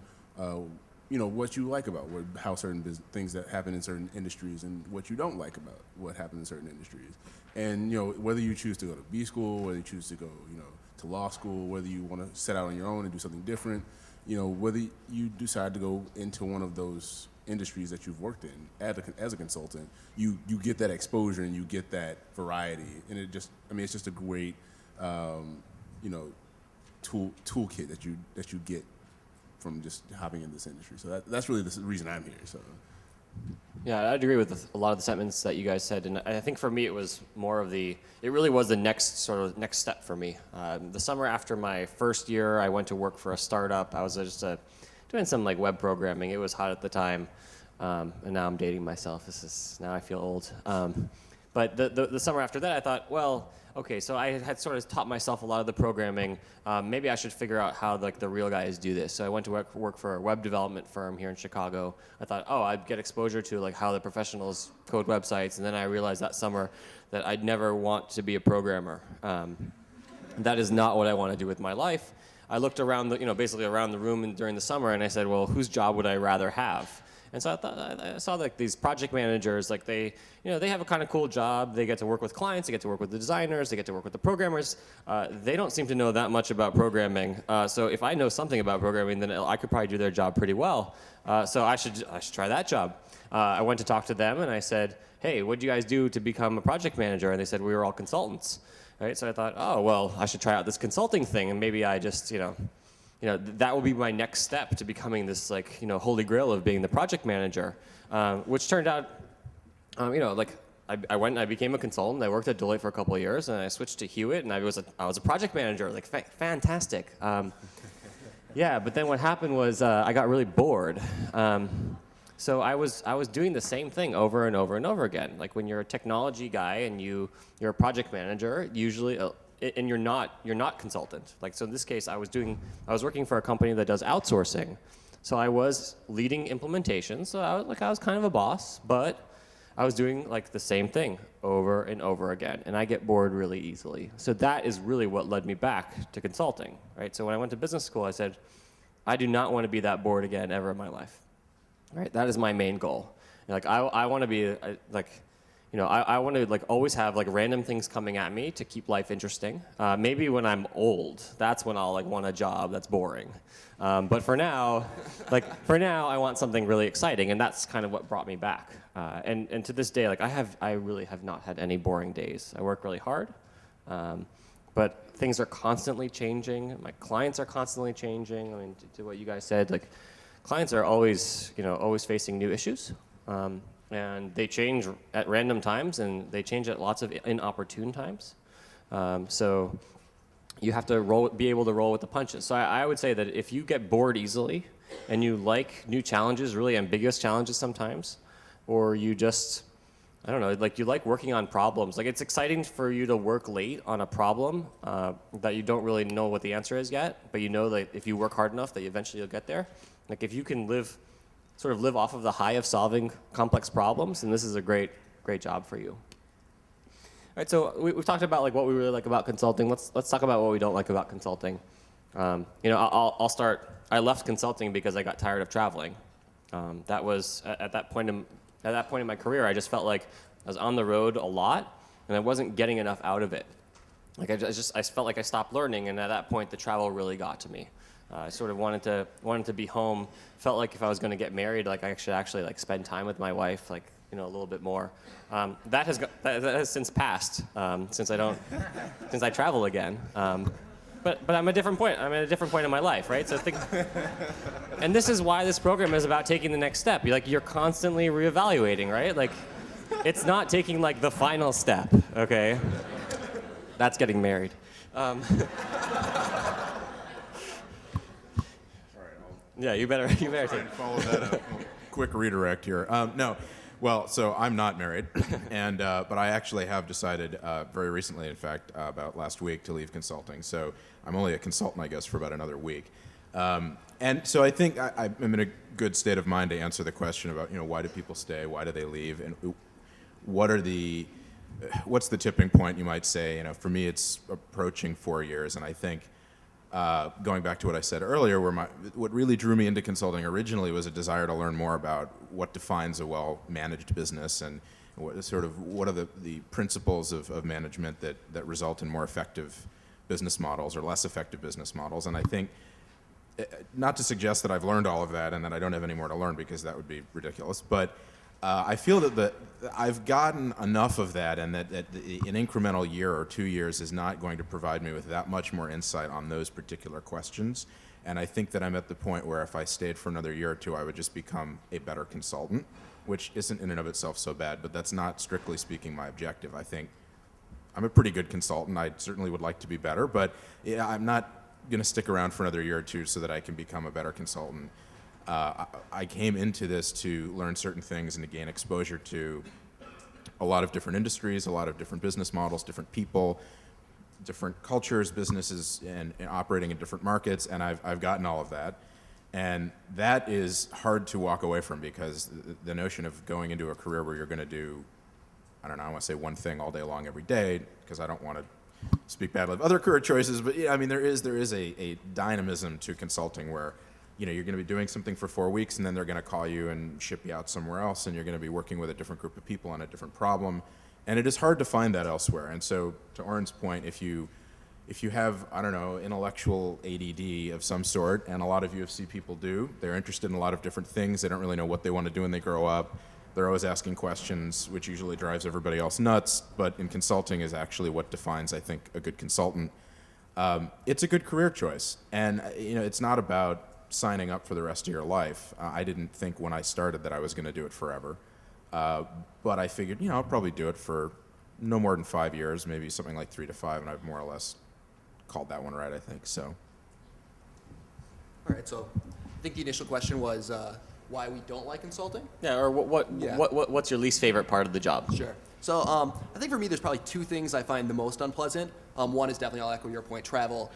[SPEAKER 3] what you like about how certain things that happen in certain industries and what you don't like about what happens in certain industries. And, whether you choose to go to B school, whether you choose to go, to law school, whether you want to set out on your own and do something different, whether you decide to go into one of those industries that you've worked in as a consultant, you get that exposure and you get that variety. And it's just a great, toolkit that you get from just hopping in this industry. So that's really the reason I'm here. So.
[SPEAKER 2] Yeah, I'd agree with a lot of the sentiments that you guys said, and I think for me it was more of it really was the next step for me. The summer after my first year, I went to work for a startup. I was just doing some web programming. It was hot at the time, and now I'm dating myself. Now I feel old. But the summer after that, I thought, well, okay, so I had sort of taught myself a lot of the programming. Maybe I should figure out how the real guys do this. So I went to work for a web development firm here in Chicago. I thought, I'd get exposure to how the professionals code websites, and then I realized that summer that I'd never want to be a programmer. That is not what I want to do with my life. I looked around basically around the room during the summer, and I said, well, whose job would I rather have? And so I saw these project managers, they have a kind of cool job. They get to work with clients, they get to work with the designers, they get to work with the programmers. They don't seem to know that much about programming. So if I know something about programming, then I could probably do their job pretty well. So I should try that job. I went to talk to them and I said, hey, what do you guys do to become a project manager? And they said, we were all consultants. Right? So I thought, I should try out this consulting thing, and maybe I just, that will be my next step to becoming this holy grail of being the project manager, which turned out, I went and I became a consultant. I worked at Deloitte for a couple of years, and I switched to Hewitt, and I was a project manager, fantastic. Yeah, but then what happened was I got really bored. So I was doing the same thing over and over and over again. Like when you're a technology guy and you're a project manager, usually. And you're not consultant. So in this case, I was working for a company that does outsourcing. So I was leading implementations. So I was kind of a boss, but I was doing like the same thing over and over again, and I get bored really easily. So that is really what led me back to consulting, right? So when I went to business school, I said, I do not want to be that bored again ever in my life, right? That is my main goal. Like I want to be I want to like always have like random things coming at me to keep life interesting. Maybe when I'm old, that's when I'll like want a job that's boring. But for now, I want something really exciting, and that's kind of what brought me back. And to this day, like I really have not had any boring days. I work really hard, but things are constantly changing. My clients are constantly changing. I mean, to what you guys said, like clients are always facing new issues. And they change at random times, and they change at lots of inopportune times. So you have to be able to roll with the punches. So I would say that if you get bored easily, and you like new challenges, really ambiguous challenges sometimes, or you just, I don't know, like you like working on problems. Like it's exciting for you to work late on a problem that you don't really know what the answer is yet, but you know that if you work hard enough that eventually you'll get there. Like if you can live off of the high of solving complex problems, and this is a great job for you. All right, so we've talked about like what we really like about consulting. Let's talk about what we don't like about consulting. I'll start. I left consulting because I got tired of traveling. That was at that point in my career, I just felt like I was on the road a lot, and I wasn't getting enough out of it. Like I felt like I stopped learning, and at that point, the travel really got to me. I sort of wanted to be home. Felt like if I was going to get married, like I should actually like spend time with my wife, like a little bit more. That has since passed since I travel again. But I'm at a different point. I'm at a different point in my life, right? So and this is why this program is about taking the next step. You're constantly reevaluating, right? Like, it's not taking like the final step, okay? That's getting married. Yeah, you better take it.
[SPEAKER 6] Follow that up. Quick redirect here. No, well, so I'm not married, and but I actually have decided very recently, in fact, about last week, to leave consulting. So I'm only a consultant, I guess, for about another week. And so I think I'm in a good state of mind to answer the question about why do people stay, why do they leave, and what's the tipping point, you might say. For me, it's approaching 4 years, and I think. Going back to what I said earlier, what really drew me into consulting originally was a desire to learn more about what defines a well-managed business and what are the principles of management that result in more effective business models or less effective business models. And I think, not to suggest that I've learned all of that and that I don't have any more to learn, because that would be ridiculous, but I feel that I've gotten enough of that, and that an incremental year or 2 years is not going to provide me with that much more insight on those particular questions. And I think that I'm at the point where if I stayed for another year or two, I would just become a better consultant, which isn't in and of itself so bad, but that's not strictly speaking my objective. I think I'm a pretty good consultant. I certainly would like to be better, but I'm not going to stick around for another year or two so that I can become a better consultant. I came into this to learn certain things and to gain exposure to a lot of different industries, a lot of different business models, different people, different cultures, businesses, and operating in different markets, and I've gotten all of that. And that is hard to walk away from, because the notion of going into a career where you're going to do, I want to say one thing all day long every day, because I don't want to speak badly of other career choices, but yeah, I mean, there is a dynamism to consulting where you're going to be doing something for 4 weeks, and then they're going to call you and ship you out somewhere else, and you're going to be working with a different group of people on a different problem. And it is hard to find that elsewhere. And so, to Oren's point, if you have, intellectual ADD of some sort, and a lot of UFC people do, they're interested in a lot of different things. They don't really know what they want to do when they grow up. They're always asking questions, which usually drives everybody else nuts. But in consulting is actually what defines, I think, a good consultant. It's a good career choice. And, it's not about signing up for the rest of your life. I didn't think when I started that I was going to do it forever. But I figured, I'll probably do it for no more than 5 years, maybe something like 3 to 5, and I've more or less called that one right, I think. So.
[SPEAKER 5] All right, so I think the initial question was why we don't like consulting?
[SPEAKER 2] Yeah, or what's your least favorite part of the job?
[SPEAKER 5] Sure. So I think for me, there's probably two things I find the most unpleasant. One is definitely, I'll echo your point, travel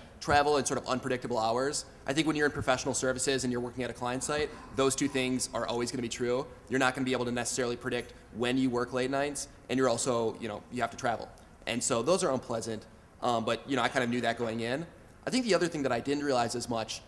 [SPEAKER 5] and sort of unpredictable hours. I think when you're in professional services and you're working at a client site, those two things are always going to be true. You're not going to be able to necessarily predict when you work late nights, and you're also, you have to travel. And so those are unpleasant, but, I kind of knew that going in. I think the other thing that I didn't realize as much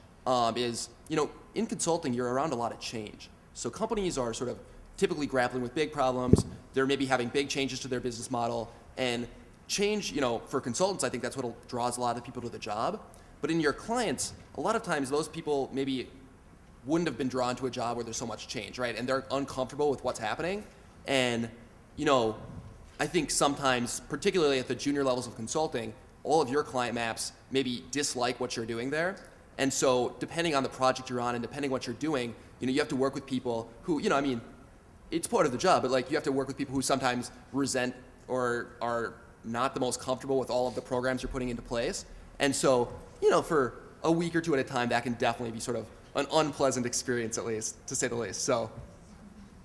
[SPEAKER 5] is, in consulting, you're around a lot of change. So companies are sort of typically grappling with big problems. They're maybe having big changes to their business model. And change, for consultants, I think that's what draws a lot of people to the job. But in your clients, a lot of times those people maybe wouldn't have been drawn to a job where there's so much change, right? And they're uncomfortable with what's happening. And, I think sometimes, particularly at the junior levels of consulting, all of your client maps maybe dislike what you're doing there. And so depending on the project you're on and depending what you're doing, you have to work with people who, it's part of the job, but you have to work with people who sometimes resent or are not the most comfortable with all of the programs you're putting into place. And so, for a week or two at a time, that can definitely be sort of an unpleasant experience, at least, to say the least. So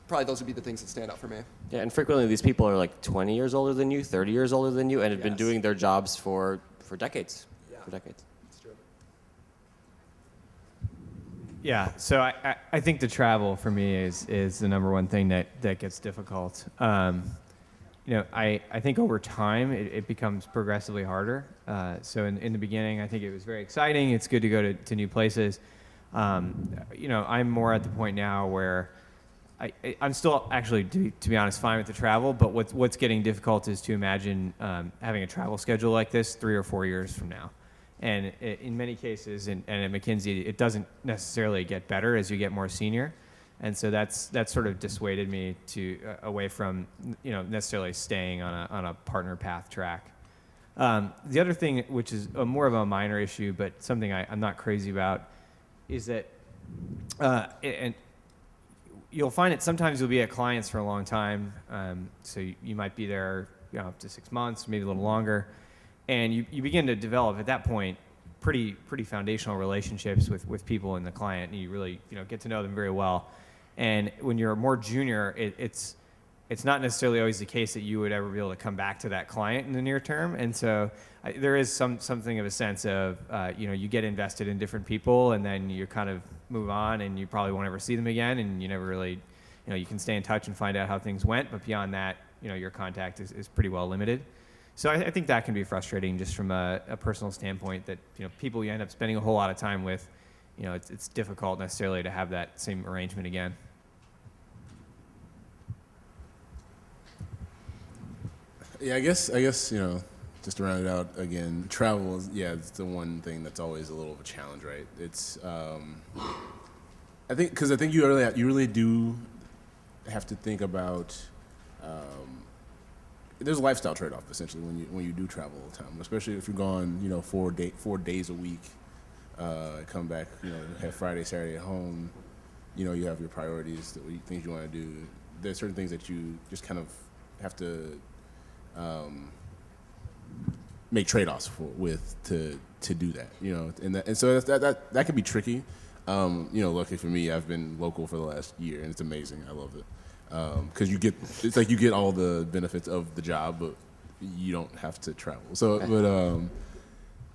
[SPEAKER 5] probably those would be the things that stand out for me.
[SPEAKER 2] Yeah, and frequently these people are like 20 years older than you, 30 years older than you, and have been
[SPEAKER 5] Yes.
[SPEAKER 2] doing their jobs for decades.
[SPEAKER 5] Yeah.
[SPEAKER 2] For decades.
[SPEAKER 5] That's true.
[SPEAKER 4] Yeah, so I think the travel for me is the number one thing that gets difficult. I think over time it becomes progressively harder. So in the beginning, I think it was very exciting. It's good to go to new places. I'm more at the point now where I'm still actually, to be honest, fine with the travel, but what's getting difficult is to imagine having a travel schedule like this 3 or 4 years from now. And in many cases, and at McKinsey, it doesn't necessarily get better as you get more senior. And so that's sort of dissuaded me away from necessarily staying on a partner path track. The other thing, which is more of a minor issue, but something I'm not crazy about, is that and you'll find it sometimes you'll be at clients for a long time. So you might be there up to 6 months, maybe a little longer. And you begin to develop at that point pretty foundational relationships with people in the client, and you really get to know them very well. And when you're more junior, it's not necessarily always the case that you would ever be able to come back to that client in the near term. And so there is something of a sense of you get invested in different people, and then you kind of move on, and you probably won't ever see them again, and you never really you can stay in touch and find out how things went, but beyond that your contact is pretty well limited. So I think that can be frustrating just from a personal standpoint, that people you end up spending a whole lot of time with, it's difficult necessarily to have that same arrangement again.
[SPEAKER 3] Yeah, I guess just to round it out again, travel is it's the one thing that's always a little of a challenge, right? It's I think you really do have to think about. There's a lifestyle trade-off essentially when you do travel all the time, especially if you're gone 4 days a week, come back have Friday, Saturday at home, you have your priorities, things you want to do. There's certain things that you just kind of have to make trade-offs to do that, and so that can be tricky. Luckily for me, I've been local for the last year, and it's amazing. I love it. Because you get all the benefits of the job, but you don't have to travel. So, but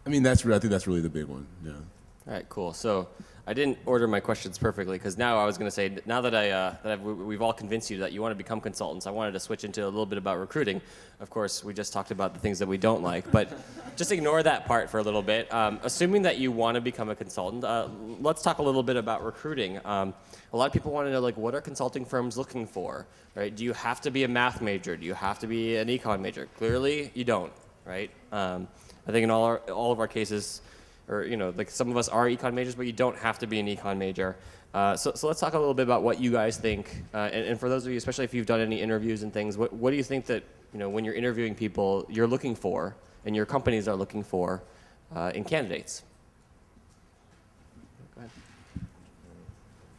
[SPEAKER 3] I think that's really the big one. Yeah.
[SPEAKER 2] All right, cool. So I didn't order my questions perfectly, because now I was going to say, now that we've all convinced you that you want to become consultants, I wanted to switch into a little bit about recruiting. Of course, we just talked about the things that we don't like, but just ignore that part for a little bit. Assuming that you want to become a consultant, let's talk a little bit about recruiting. A lot of people want to know, what are consulting firms looking for, right? Do you have to be a math major? Do you have to be an econ major? Clearly, you don't, right? I think in all of our cases, or some of us are econ majors, but you don't have to be an econ major. So let's talk a little bit about what you guys think, and for those of you, especially if you've done any interviews and things, what do you think that when you're interviewing people, you're looking for, and your companies are looking for in candidates? Go ahead.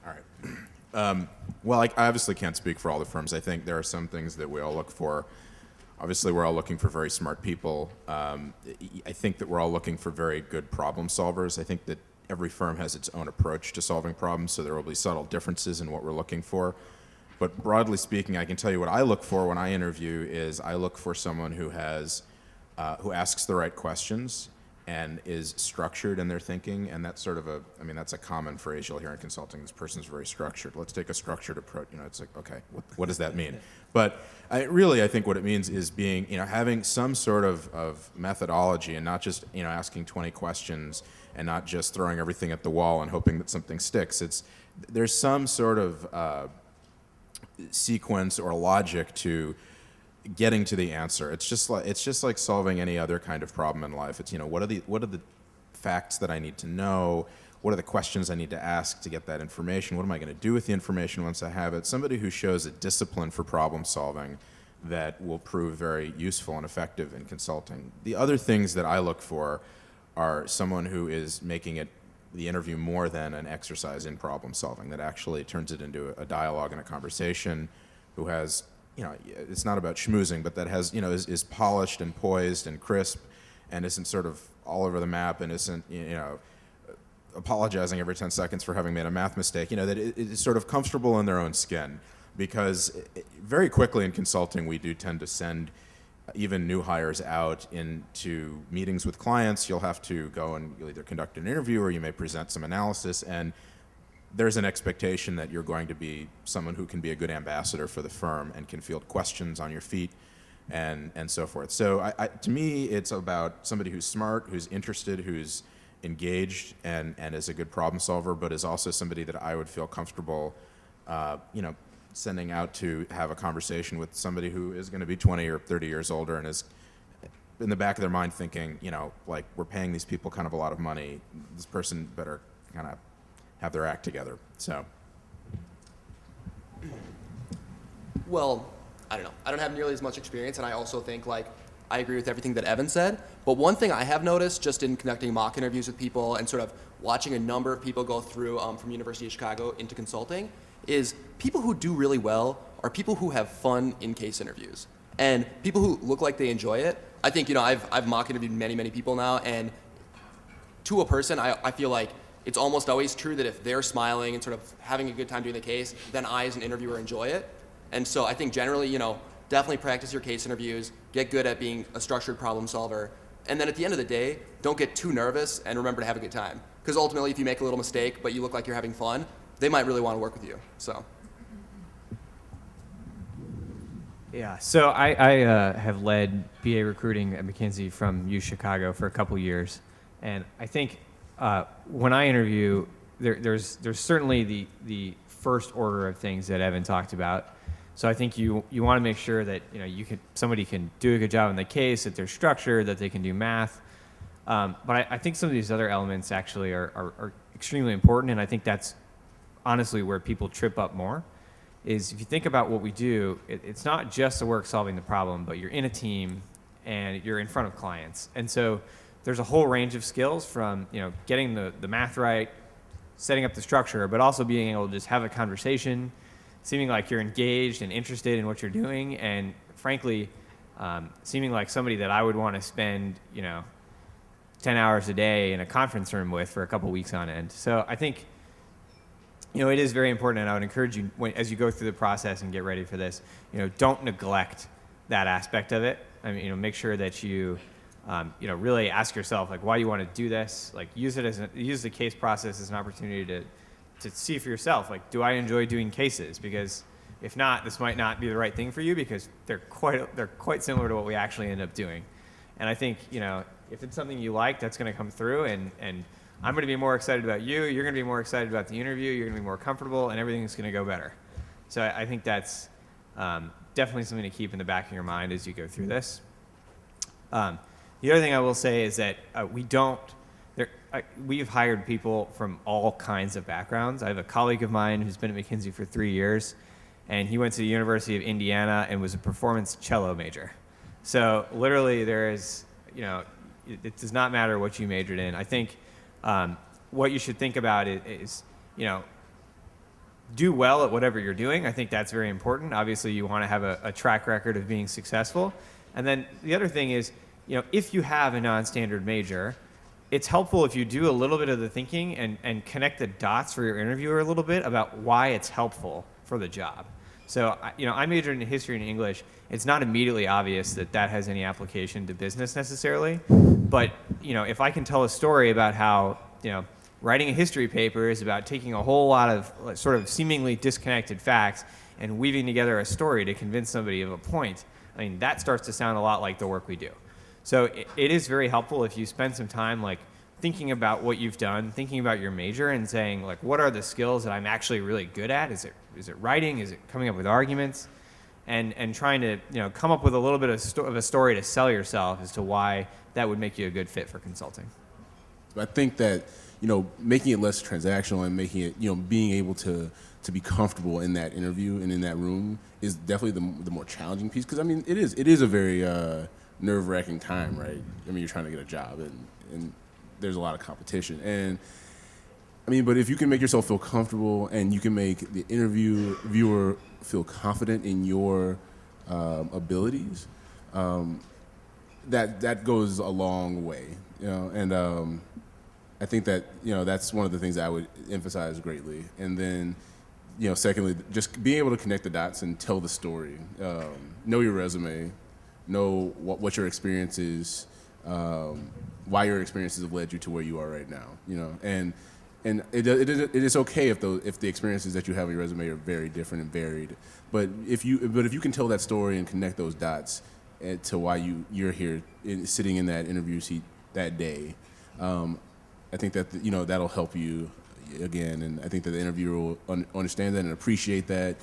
[SPEAKER 6] All right. Well, I obviously can't speak for all the firms. I think there are some things that we all look for. Obviously, we're all looking for very smart people. I think that we're all looking for very good problem solvers. I think that every firm has its own approach to solving problems, so there will be subtle differences in what we're looking for. But broadly speaking, I can tell you what I look for when I interview is I look for someone who who asks the right questions and is structured in their thinking. And that's sort of that's a common phrase you'll hear in consulting. This person's very structured. Let's take a structured approach. It's like, okay, what does that mean? But I think what it means is being, having some sort of methodology and not just, asking 20 questions and not just throwing everything at the wall and hoping that something sticks. There's some sort of sequence or logic to getting to the answer. It's just like solving any other kind of problem in life. It's what are the facts that I need to know? What are the questions I need to ask to get that information? What am I going to do with the information once I have it? Somebody who shows a discipline for problem solving that will prove very useful and effective in consulting. The other things that I look for are someone who is making the interview more than an exercise in problem solving, that actually turns it into a dialogue and a conversation, who has, it's not about schmoozing, but that has, is polished and poised and crisp and isn't sort of all over the map and isn't, apologizing every 10 seconds for having made a math mistake, that it is sort of comfortable in their own skin. Because very quickly in consulting, we do tend to send even new hires out into meetings with clients. You'll have to go and you'll either conduct an interview or you may present some analysis, and there's an expectation that you're going to be someone who can be a good ambassador for the firm and can field questions on your feet and so forth. So to me, it's about somebody who's smart, who's interested, who's engaged and is a good problem solver, but is also somebody that I would feel comfortable, sending out to have a conversation with somebody who is going to be 20 or 30 years older and is in the back of their mind thinking, like, we're paying these people kind of a lot of money. This person better kind of have their act together. So.
[SPEAKER 5] Well, I don't know. I don't have nearly as much experience, and I also think, I agree with everything that Evan said. But one thing I have noticed just in conducting mock interviews with people and sort of watching a number of people go through from University of Chicago into consulting is people who do really well are people who have fun in case interviews. And people who look like they enjoy it. I think, I've mock interviewed many, many people now, and to a person, I feel like it's almost always true that if they're smiling and sort of having a good time doing the case, then I, as an interviewer, enjoy it. And so I think generally, definitely practice your case interviews, get good at being a structured problem solver, and then at the end of the day, don't get too nervous and remember to have a good time. Because ultimately, if you make a little mistake, but you look like you're having fun, they might really want to work with you. So.
[SPEAKER 4] Yeah, so I have led BA recruiting at McKinsey from UChicago for a couple years, and I think when I interview, there's certainly the first order of things that Evan talked about. So I think you want to make sure that somebody can do a good job in the case, that they're structured, that they can do math. But I think some of these other elements actually are extremely important, and I think that's honestly where people trip up more. Is if you think about what we do, it's not just the work solving the problem, but you're in a team and you're in front of clients. And so there's a whole range of skills from getting the math right, setting up the structure, but also being able to just have a conversation, seeming like you're engaged and interested in what you're doing, and frankly, seeming like somebody that I would want to spend 10 hours a day in a conference room with for a couple weeks on end. So I think it is very important, and I would encourage you, as you go through the process and get ready for this, don't neglect that aspect of it. I mean, make sure that you, really ask yourself, why you want to do this. Use the case process as an opportunity to see for yourself, do I enjoy doing cases? Because if not, this might not be the right thing for you, because they're quite similar to what we actually end up doing. And I think, if it's something you like, that's going to come through, and I'm going to be more excited about you, you're going to be more excited about the interview, you're going to be more comfortable, and everything's going to go better. So I think that's definitely something to keep in the back of your mind as you go through this. The other thing I will say is that we've hired people from all kinds of backgrounds. I have a colleague of mine who's been at McKinsey for 3 years, and he went to the University of Indiana and was a performance cello major. So literally it does not matter what you majored in. I think what you should think about is do well at whatever you're doing. I think that's very important. Obviously, you want to have a track record of being successful. And then the other thing is, if you have a non-standard major, it's helpful if you do a little bit of the thinking and connect the dots for your interviewer a little bit about why it's helpful for the job. So, I majored in history and English. It's not immediately obvious that that has any application to business necessarily. But, if I can tell a story about how, writing a history paper is about taking a whole lot of sort of seemingly disconnected facts and weaving together a story to convince somebody of a point, that starts to sound a lot like the work we do. So it is very helpful if you spend some time thinking about what you've done, thinking about your major, and saying what are the skills that I'm actually really good at? Is it writing? Is it coming up with arguments? And trying to come up with a little bit of a story to sell yourself as to why that would make you a good fit for consulting.
[SPEAKER 3] I think that making it less transactional and making it being able to be comfortable in that interview and in that room is definitely the more challenging piece, because it is a very nerve-wracking time, right? You're trying to get a job and there's a lot of competition, and but if you can make yourself feel comfortable and you can make the viewer feel confident in your abilities, that goes a long way, and I think that that's one of the things that I would emphasize greatly. And then secondly, just being able to connect the dots and tell the story, know your resume, know what your experience is, why your experiences have led you to where you are right now, and it is okay if the experiences that you have on your resume are very different and varied, but if you can tell that story and connect those dots to why you're here sitting in that interview seat that day, I think that that'll help you again, and I think that the interviewer will understand that and appreciate that,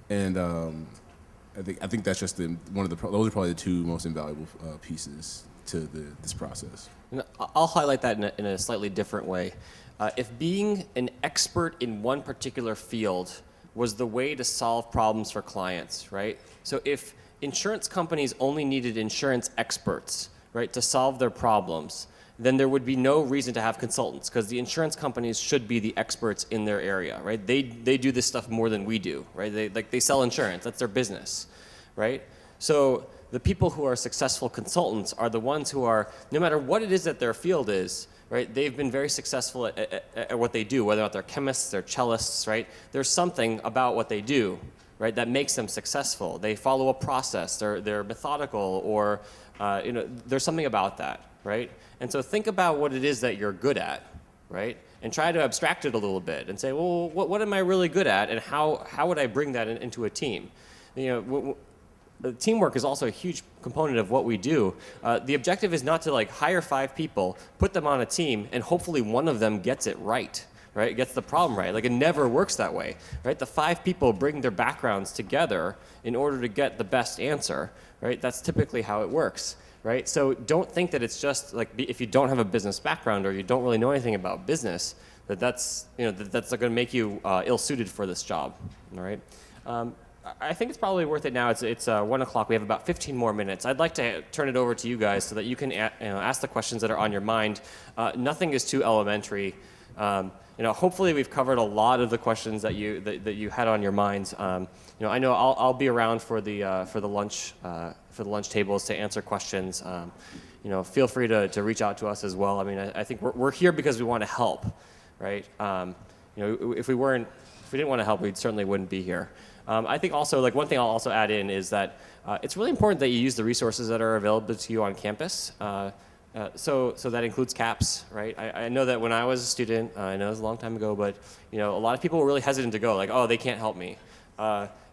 [SPEAKER 3] and I think that's just those are probably the two most invaluable pieces to this process.
[SPEAKER 2] I'll highlight that in a slightly different way. If being an expert in one particular field was the way to solve problems for clients, right? So if insurance companies only needed insurance experts, right, to solve their problems, then there would be no reason to have consultants, because the insurance companies should be the experts in their area, right? They do this stuff more than we do, right? They sell insurance. That's their business, right? So the people who are successful consultants are the ones who are, no matter what it is that their field is, right? They've been very successful at what they do, whether or not they're chemists, they're cellists, right? There's something about what they do, right, that makes them successful. They follow a process. They're methodical, or there's something about that, right? And so think about what it is that you're good at, right? And try to abstract it a little bit and say, well, what am I really good at, and how would I bring that into a team? Teamwork is also a huge component of what we do. The objective is not to hire 5 people, put them on a team, and hopefully one of them gets it right? Gets the problem right. It never works that way, right? The 5 people bring their backgrounds together in order to get the best answer, right? That's typically how it works, right? So don't think that it's just if you don't have a business background or you don't really know anything about business, that's going to make you ill-suited for this job, all right? I think it's probably worth it now. It's 1 o'clock. We have about 15 more minutes. I'd like to turn it over to you guys so that you can ask the questions that are on your mind. Nothing is too elementary. Hopefully we've covered a lot of the questions that you had on your minds. I know I'll be around for the lunch tables to answer questions. Feel free to reach out to us as well. I think we're here because we want to help, right? If we didn't want to help, we certainly wouldn't be here. I think also, one thing I'll also add in is that it's really important that you use the resources that are available to you on campus. So that includes CAPS, right? I know that when I was a student, I know it was a long time ago, but a lot of people were really hesitant to go, oh, they can't help me.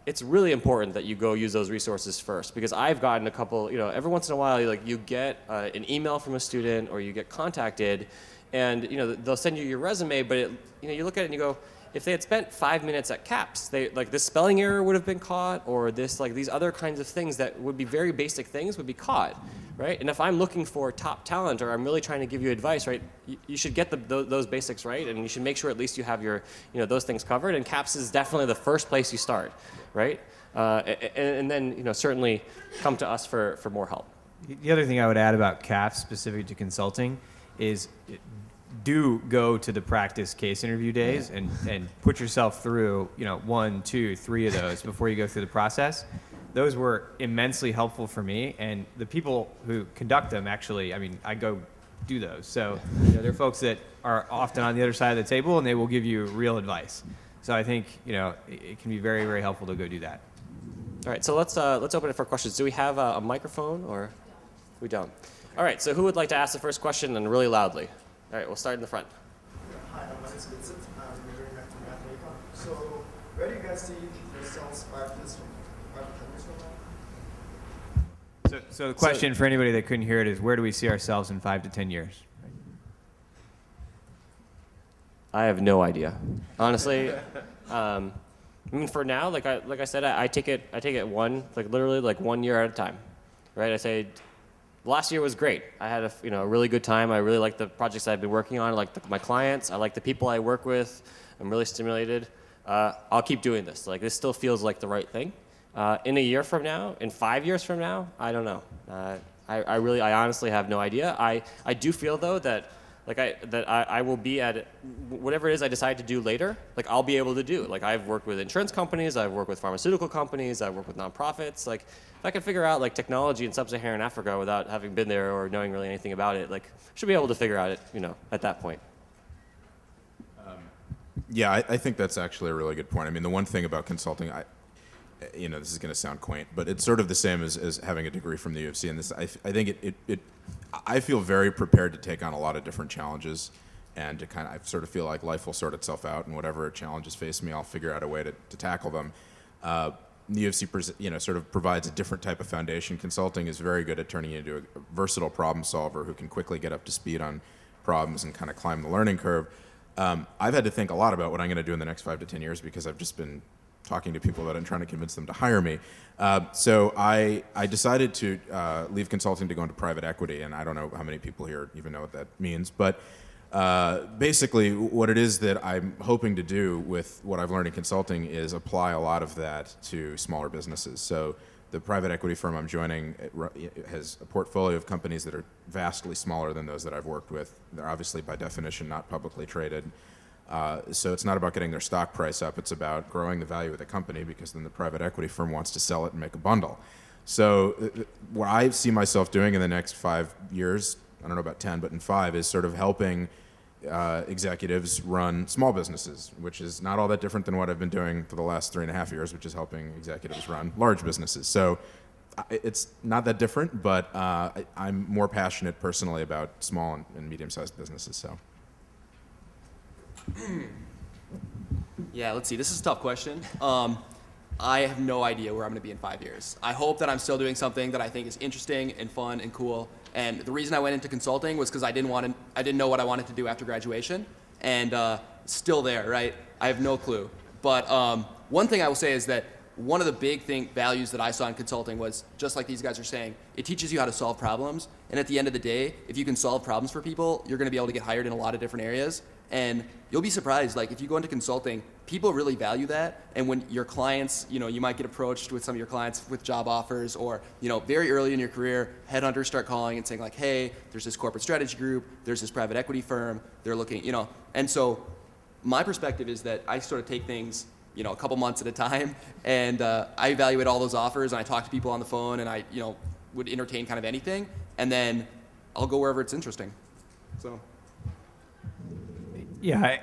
[SPEAKER 2] It's really important that you go use those resources first, because I've gotten a couple, every once in a while, you get an email from a student or you get contacted, and they'll send you your resume, but you look at it and you go, if they had spent 5 minutes at CAPS, this spelling error would have been caught, or these other kinds of things that would be very basic things would be caught, right? And if I'm looking for top talent, or I'm really trying to give you advice, right, you should get those basics right, and you should make sure at least you have your, those things covered. And CAPS is definitely the first place you start, right? And then, certainly come to us for more help.
[SPEAKER 4] The other thing I would add about CAPS specific to consulting is do go to the practice case interview days and put yourself through 1, 2, 3 of those before you go through the process. Those were immensely helpful for me, and the people who conduct them actually, I go do those. So they're folks that are often on the other side of the table, and they will give you real advice. So I think it can be very, very helpful to go do that.
[SPEAKER 2] All right, so let's open it for questions. Do we have a microphone, or we don't? All right, so who would like to ask the first question, and really loudly? All right, we'll start in the front.
[SPEAKER 7] Hi, my name is Vincent. I'm majoring in mathematics. So, where do you guys see yourselves 5 to 10 years from now?
[SPEAKER 4] So the question for anybody that couldn't hear it is, where do we see ourselves in 5 to 10 years?
[SPEAKER 2] I have no idea, honestly. I mean, for now, like I said, I take it literally 1 year at a time, right? I say, last year was great. I had a really good time. I really like the projects I've been working on. I like my clients. I like the people I work with. I'm really stimulated. I'll keep doing this. Like, this still feels like the right thing. In a year from now, in 5 years from now, I don't know. I honestly have no idea. I do feel though that I will be at whatever it is I decide to do later. Like, I'll be able to do. Like, I've worked with insurance companies. I've worked with pharmaceutical companies. I've worked with nonprofits. Like, if I can figure out like technology in sub-Saharan Africa without having been there or knowing really anything about it, like, I should be able to figure out it, at that point.
[SPEAKER 6] Yeah, I think that's actually a really good point. I mean, the one thing about consulting, this is going to sound quaint, but it's sort of the same as having a degree from the U of C. And this, I think I feel very prepared to take on a lot of different challenges, and to I sort of feel like life will sort itself out, and whatever challenges face me, I'll figure out a way to tackle them. The U of C, sort of provides a different type of foundation. Consulting is very good at turning you into a versatile problem solver who can quickly get up to speed on problems and kind of climb the learning curve. I've had to think a lot about what I'm going to do in the next 5 to 10 years because I've just been talking to people about it and trying to convince them to hire me. So I decided to leave consulting to go into private equity, and I don't know how many people here even know what that means, but basically what it is that I'm hoping to do with what I've learned in consulting is apply a lot of that to smaller businesses. So the private equity firm I'm joining it has a portfolio of companies that are vastly smaller than those that I've worked with. They're obviously by definition not publicly traded. So it's not about getting their stock price up, it's about growing the value of the company, because then the private equity firm wants to sell it and make a bundle. So what I see myself doing in the next 5 years, I don't know about 10, but in 5, is sort of helping executives run small businesses, which is not all that different than what I've been doing for the last 3.5 years, which is helping executives run large businesses. So it's not that different, but I'm more passionate personally about small and medium-sized businesses. So.
[SPEAKER 5] Yeah, let's see. This is a tough question. I have no idea where I'm going to be in 5 years. I hope that I'm still doing something that I think is interesting and fun and cool. And the reason I went into consulting was because I didn't know what I wanted to do after graduation, and still there, right? I have no clue. But one thing I will say is that one of the big values that I saw in consulting was, just like these guys are saying, it teaches you how to solve problems. And at the end of the day, if you can solve problems for people, you're going to be able to get hired in a lot of different areas. And you'll be surprised, like, if you go into consulting, people really value that. And when your clients, you might get approached with some of your clients with job offers, or, very early in your career, headhunters start calling and saying like, hey, there's this corporate strategy group, there's this private equity firm, they're looking, And so my perspective is that I sort of take things, a couple months at a time, and I evaluate all those offers, and I talk to people on the phone, and I, would entertain kind of anything, and then I'll go wherever it's interesting. So.
[SPEAKER 4] Yeah,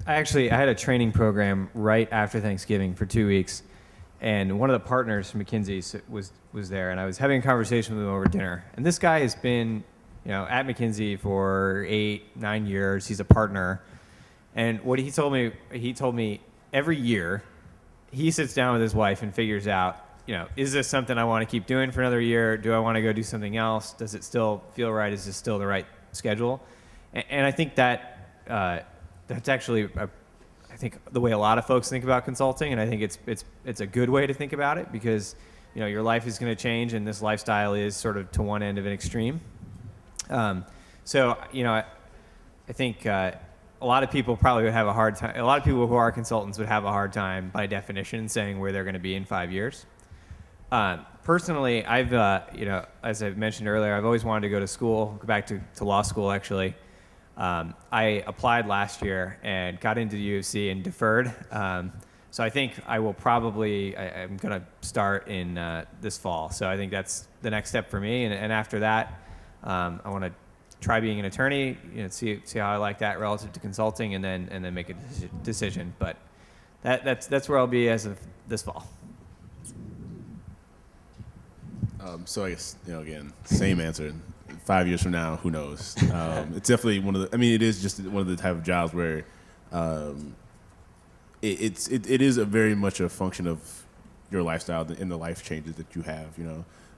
[SPEAKER 4] I had a training program right after Thanksgiving for 2 weeks, and one of the partners from McKinsey was there, and I was having a conversation with him over dinner. And this guy has been, at McKinsey for 8-9 years. He's a partner, and what he told me every year, he sits down with his wife and figures out, is this something I want to keep doing for another year? Do I want to go do something else? Does it still feel right? Is this still the right schedule? And I think that. That's actually, I think, the way a lot of folks think about consulting, and I think it's a good way to think about it, because your life is going to change, and this lifestyle is sort of to one end of an extreme. So I think a lot of people probably would have a hard time. A lot of people who are consultants would have a hard time, by definition, saying where they're going to be in 5 years. Personally, I've as I mentioned earlier, I've always wanted to go to school, go back to law school actually. I applied last year and got into the U of C and deferred. So I think I will I'm going to start in this fall. So I think that's the next step for me. And after that, I want to try being an attorney, see how I like that relative to consulting, and then make a decision. But that's where I'll be as of this fall.
[SPEAKER 3] So I guess, again, same answer. 5 years from now, who knows? It's definitely one of the. I mean, it is just one of the type of jobs where it is a very much a function of your lifestyle and the life changes that you have.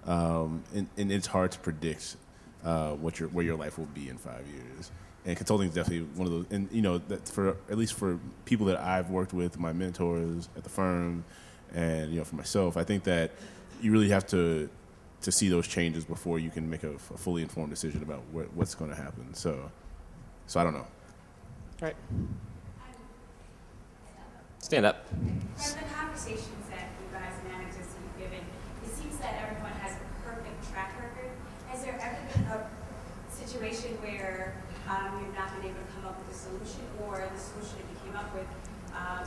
[SPEAKER 3] And it's hard to predict where your life will be in 5 years. And consulting is definitely one of those. And that for at least for people that I've worked with, my mentors at the firm, and for myself, I think that you really have to see those changes before you can make a fully informed decision about what's going to happen. So I don't know.
[SPEAKER 2] All right. Stand up.
[SPEAKER 8] From the conversations that you guys and anecdotes that you've given, it seems that everyone has a perfect track record. Has there ever been a situation where you've not been able to come up with a solution, or the solution that you came up with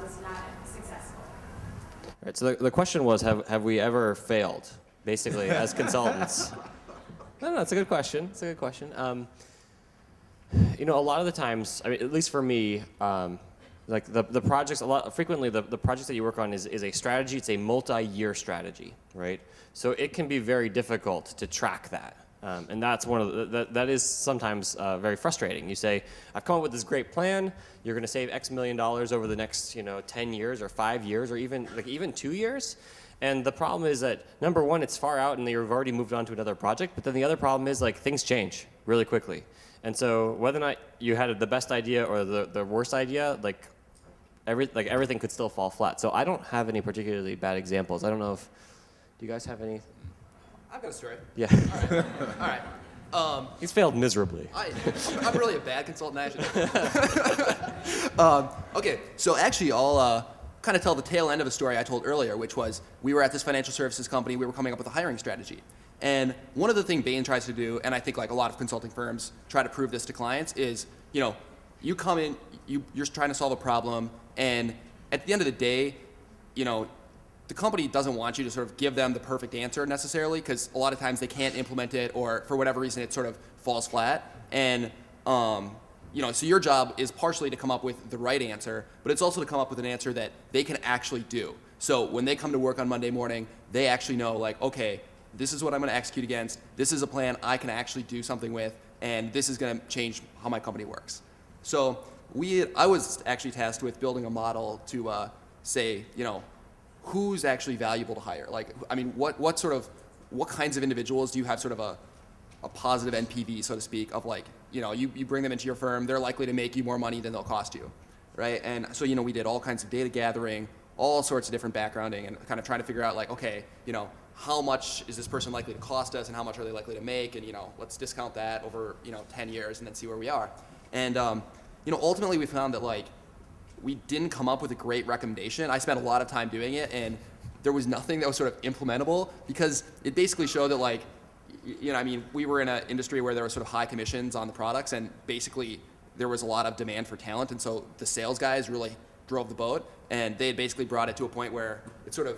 [SPEAKER 8] was not successful?
[SPEAKER 2] All right, so the question was, have we ever failed, basically, as consultants? No, it's a good question. It's a good question. A lot of the times, I mean, at least for me, like the projects, frequently the projects that you work on is a strategy. It's a multi-year strategy, right? So it can be very difficult to track that. And that's one of that is sometimes very frustrating. You say, I've come up with this great plan. You're going to save X million dollars over the next 10 years or 5 years or even 2 years. And the problem is that, number one, it's far out and you've already moved on to another project. But then the other problem is things change really quickly. And so whether or not you had the best idea or the worst idea, everything could still fall flat. So I don't have any particularly bad examples. I don't know if, do you guys have any?
[SPEAKER 5] I've got a story.
[SPEAKER 2] Yeah.
[SPEAKER 5] All right.
[SPEAKER 2] He's failed miserably.
[SPEAKER 5] I'm really a bad consultant, actually. Okay, so actually I'll kind of tell the tail end of a story I told earlier, which was we were at this financial services company. We were coming up with a hiring strategy. And one of the things Bain tries to do, and I think a lot of consulting firms try to prove this to clients, is, you come in, you're trying to solve a problem, and at the end of the day, the company doesn't want you to sort of give them the perfect answer necessarily, because a lot of times they can't implement it, or for whatever reason it sort of falls flat. And so your job is partially to come up with the right answer, but it's also to come up with an answer that they can actually do. So when they come to work on Monday morning, they actually know okay, this is what I'm going to execute against. This is a plan I can actually do something with, and this is going to change how my company works. So I was actually tasked with building a model to say, who's actually valuable to hire? What kinds of individuals do you have sort of a positive NPV, so to speak, of you bring them into your firm, they're likely to make you more money than they'll cost you, right? And so, we did all kinds of data gathering, all sorts of different backgrounding, and kind of trying to figure out okay, how much is this person likely to cost us and how much are they likely to make? And, let's discount that over, 10 years and then see where we are. And, ultimately we found that we didn't come up with a great recommendation. I spent a lot of time doing it, and there was nothing that was sort of implementable, because it basically showed that we were in an industry where there were sort of high commissions on the products, and basically there was a lot of demand for talent, and so the sales guys really drove the boat, and they had basically brought it to a point where it's sort of,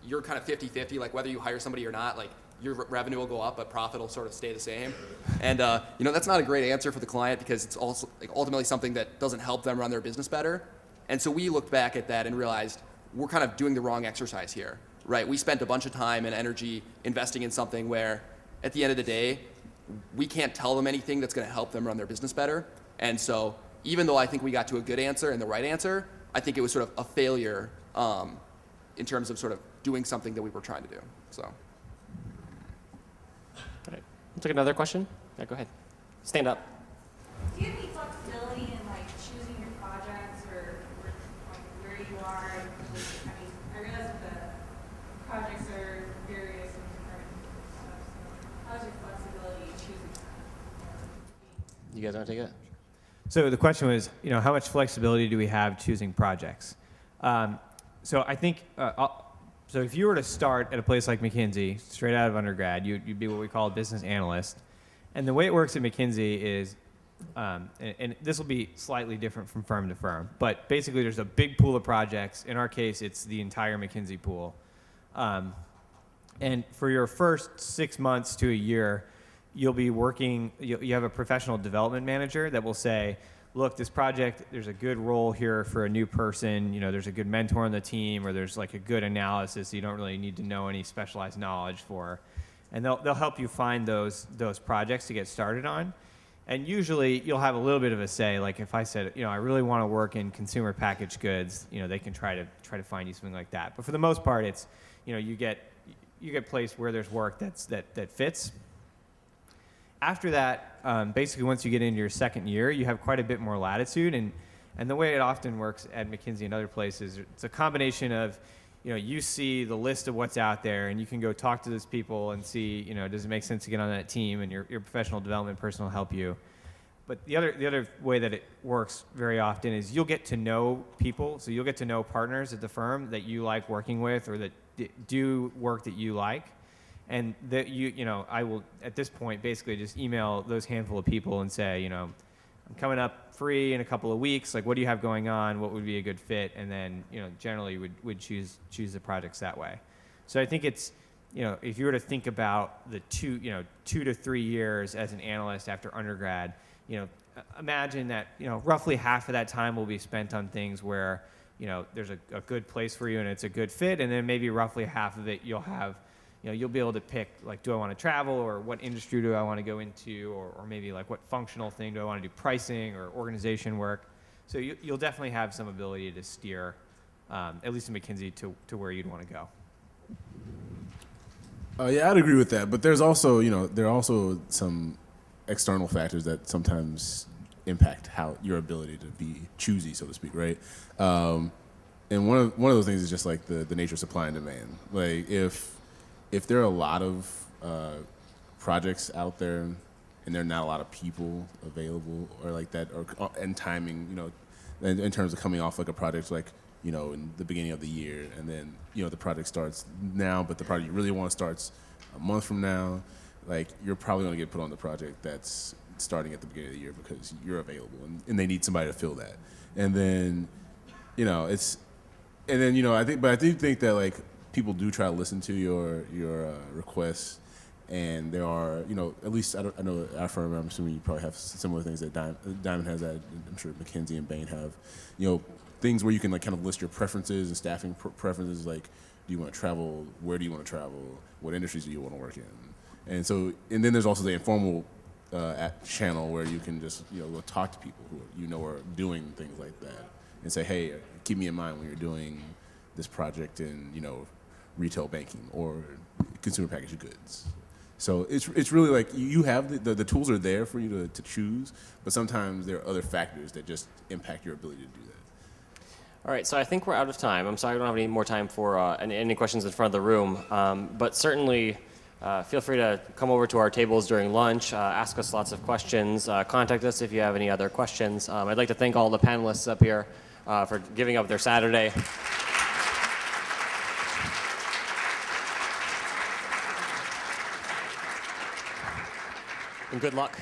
[SPEAKER 5] you're kind of 50-50, whether you hire somebody or not, your revenue will go up, but profit will sort of stay the same. And that's not a great answer for the client, because it's also ultimately something that doesn't help them run their business better. And so we looked back at that and realized we're kind of doing the wrong exercise here, right? We spent a bunch of time and energy investing in something where, at the end of the day, we can't tell them anything that's going to help them run their business better. And so even though I think we got to a good answer and the right answer, I think it was sort of a failure in terms of sort of doing something that we were trying to do. So.
[SPEAKER 2] All right. We'll take another question. Yeah, go ahead. Stand up.
[SPEAKER 8] Do you have any flexibility in choosing your projects or where you are? I realize that the projects are various and different stuff. So how's your flexibility in choosing?
[SPEAKER 2] You guys want to take it?
[SPEAKER 4] So the question was, how much flexibility do we have choosing projects? So I think, so if you were to start at a place like McKinsey, straight out of undergrad, you'd be what we call a business analyst. And the way it works at McKinsey is, and this will be slightly different from firm to firm, but basically there's a big pool of projects. In our case, it's the entire McKinsey pool. And for your first 6 months to a year, you'll be working, you have a professional development manager that will say, look, this project, there's a good role here for a new person, there's a good mentor on the team, or there's a good analysis you don't really need to know any specialized knowledge for. and they'll help you find those projects to get started on. And usually you'll have a little bit of a say. Like if I said, I really want to work in consumer packaged goods, they can try to find you something like that. But for the most part, it's, you get placed where there's work that fits. After that, basically once you get into your second year, you have quite a bit more latitude. And the way it often works at McKinsey and other places, it's a combination of, you see the list of what's out there, and you can go talk to those people and see, does it make sense to get on that team, and your professional development person will help you. But the other way that it works very often is you'll get to know people, so you'll get to know partners at the firm that you like working with or that do work that you like, and that I will at this point basically just email those handful of people and say, I'm coming up free in a couple of weeks. Like, what do you have going on? What would be a good fit? And then, generally would choose the projects that way. So I think it's, if you were to think about the 2 to 3 years as an analyst after undergrad, imagine that, roughly half of that time will be spent on things where, there's a good place for you and it's a good fit. And then maybe roughly half of it you'll have, you'll be able to pick, like, do I want to travel, or what industry do I want to go into, or maybe like what functional thing do I want to do, pricing or organization work. So you'll definitely have some ability to steer, at least in McKinsey, to where you'd want to go.
[SPEAKER 3] Yeah, I'd agree with that. But there's also, there are also some external factors that sometimes impact how your ability to be choosy, so to speak, right? And one of those things is just like the nature of supply and demand. Like if there are a lot of projects out there and there are not a lot of people available or like that, and timing, in terms of coming off like a project like, in the beginning of the year, and then, the project starts now, but the project you really want starts a month from now, like you're probably going to get put on the project that's starting at the beginning of the year because you're available and they need somebody to fill that. And then, I do think that like people do try to listen to your requests, and there are, at least I know at our firm, I'm assuming you probably have similar things that Diamond has, that I'm sure McKinsey and Bain have, things where you can like kind of list your preferences and staffing preferences, like, do you want to travel, where do you want to travel, what industries do you want to work in, and then there's also the informal channel where you can just go talk to people who are doing things like that and say, hey, keep me in mind when you're doing this project in retail banking or consumer packaged goods. So it's really like you have the tools are there for you to choose, but sometimes there are other factors that just impact your ability to do that.
[SPEAKER 2] All right, so I think we're out of time. I'm sorry I don't have any more time for any questions in front of the room, but certainly feel free to come over to our tables during lunch, ask us lots of questions, contact us if you have any other questions. I'd like to thank all the panelists up here for giving up their Saturday. And good luck.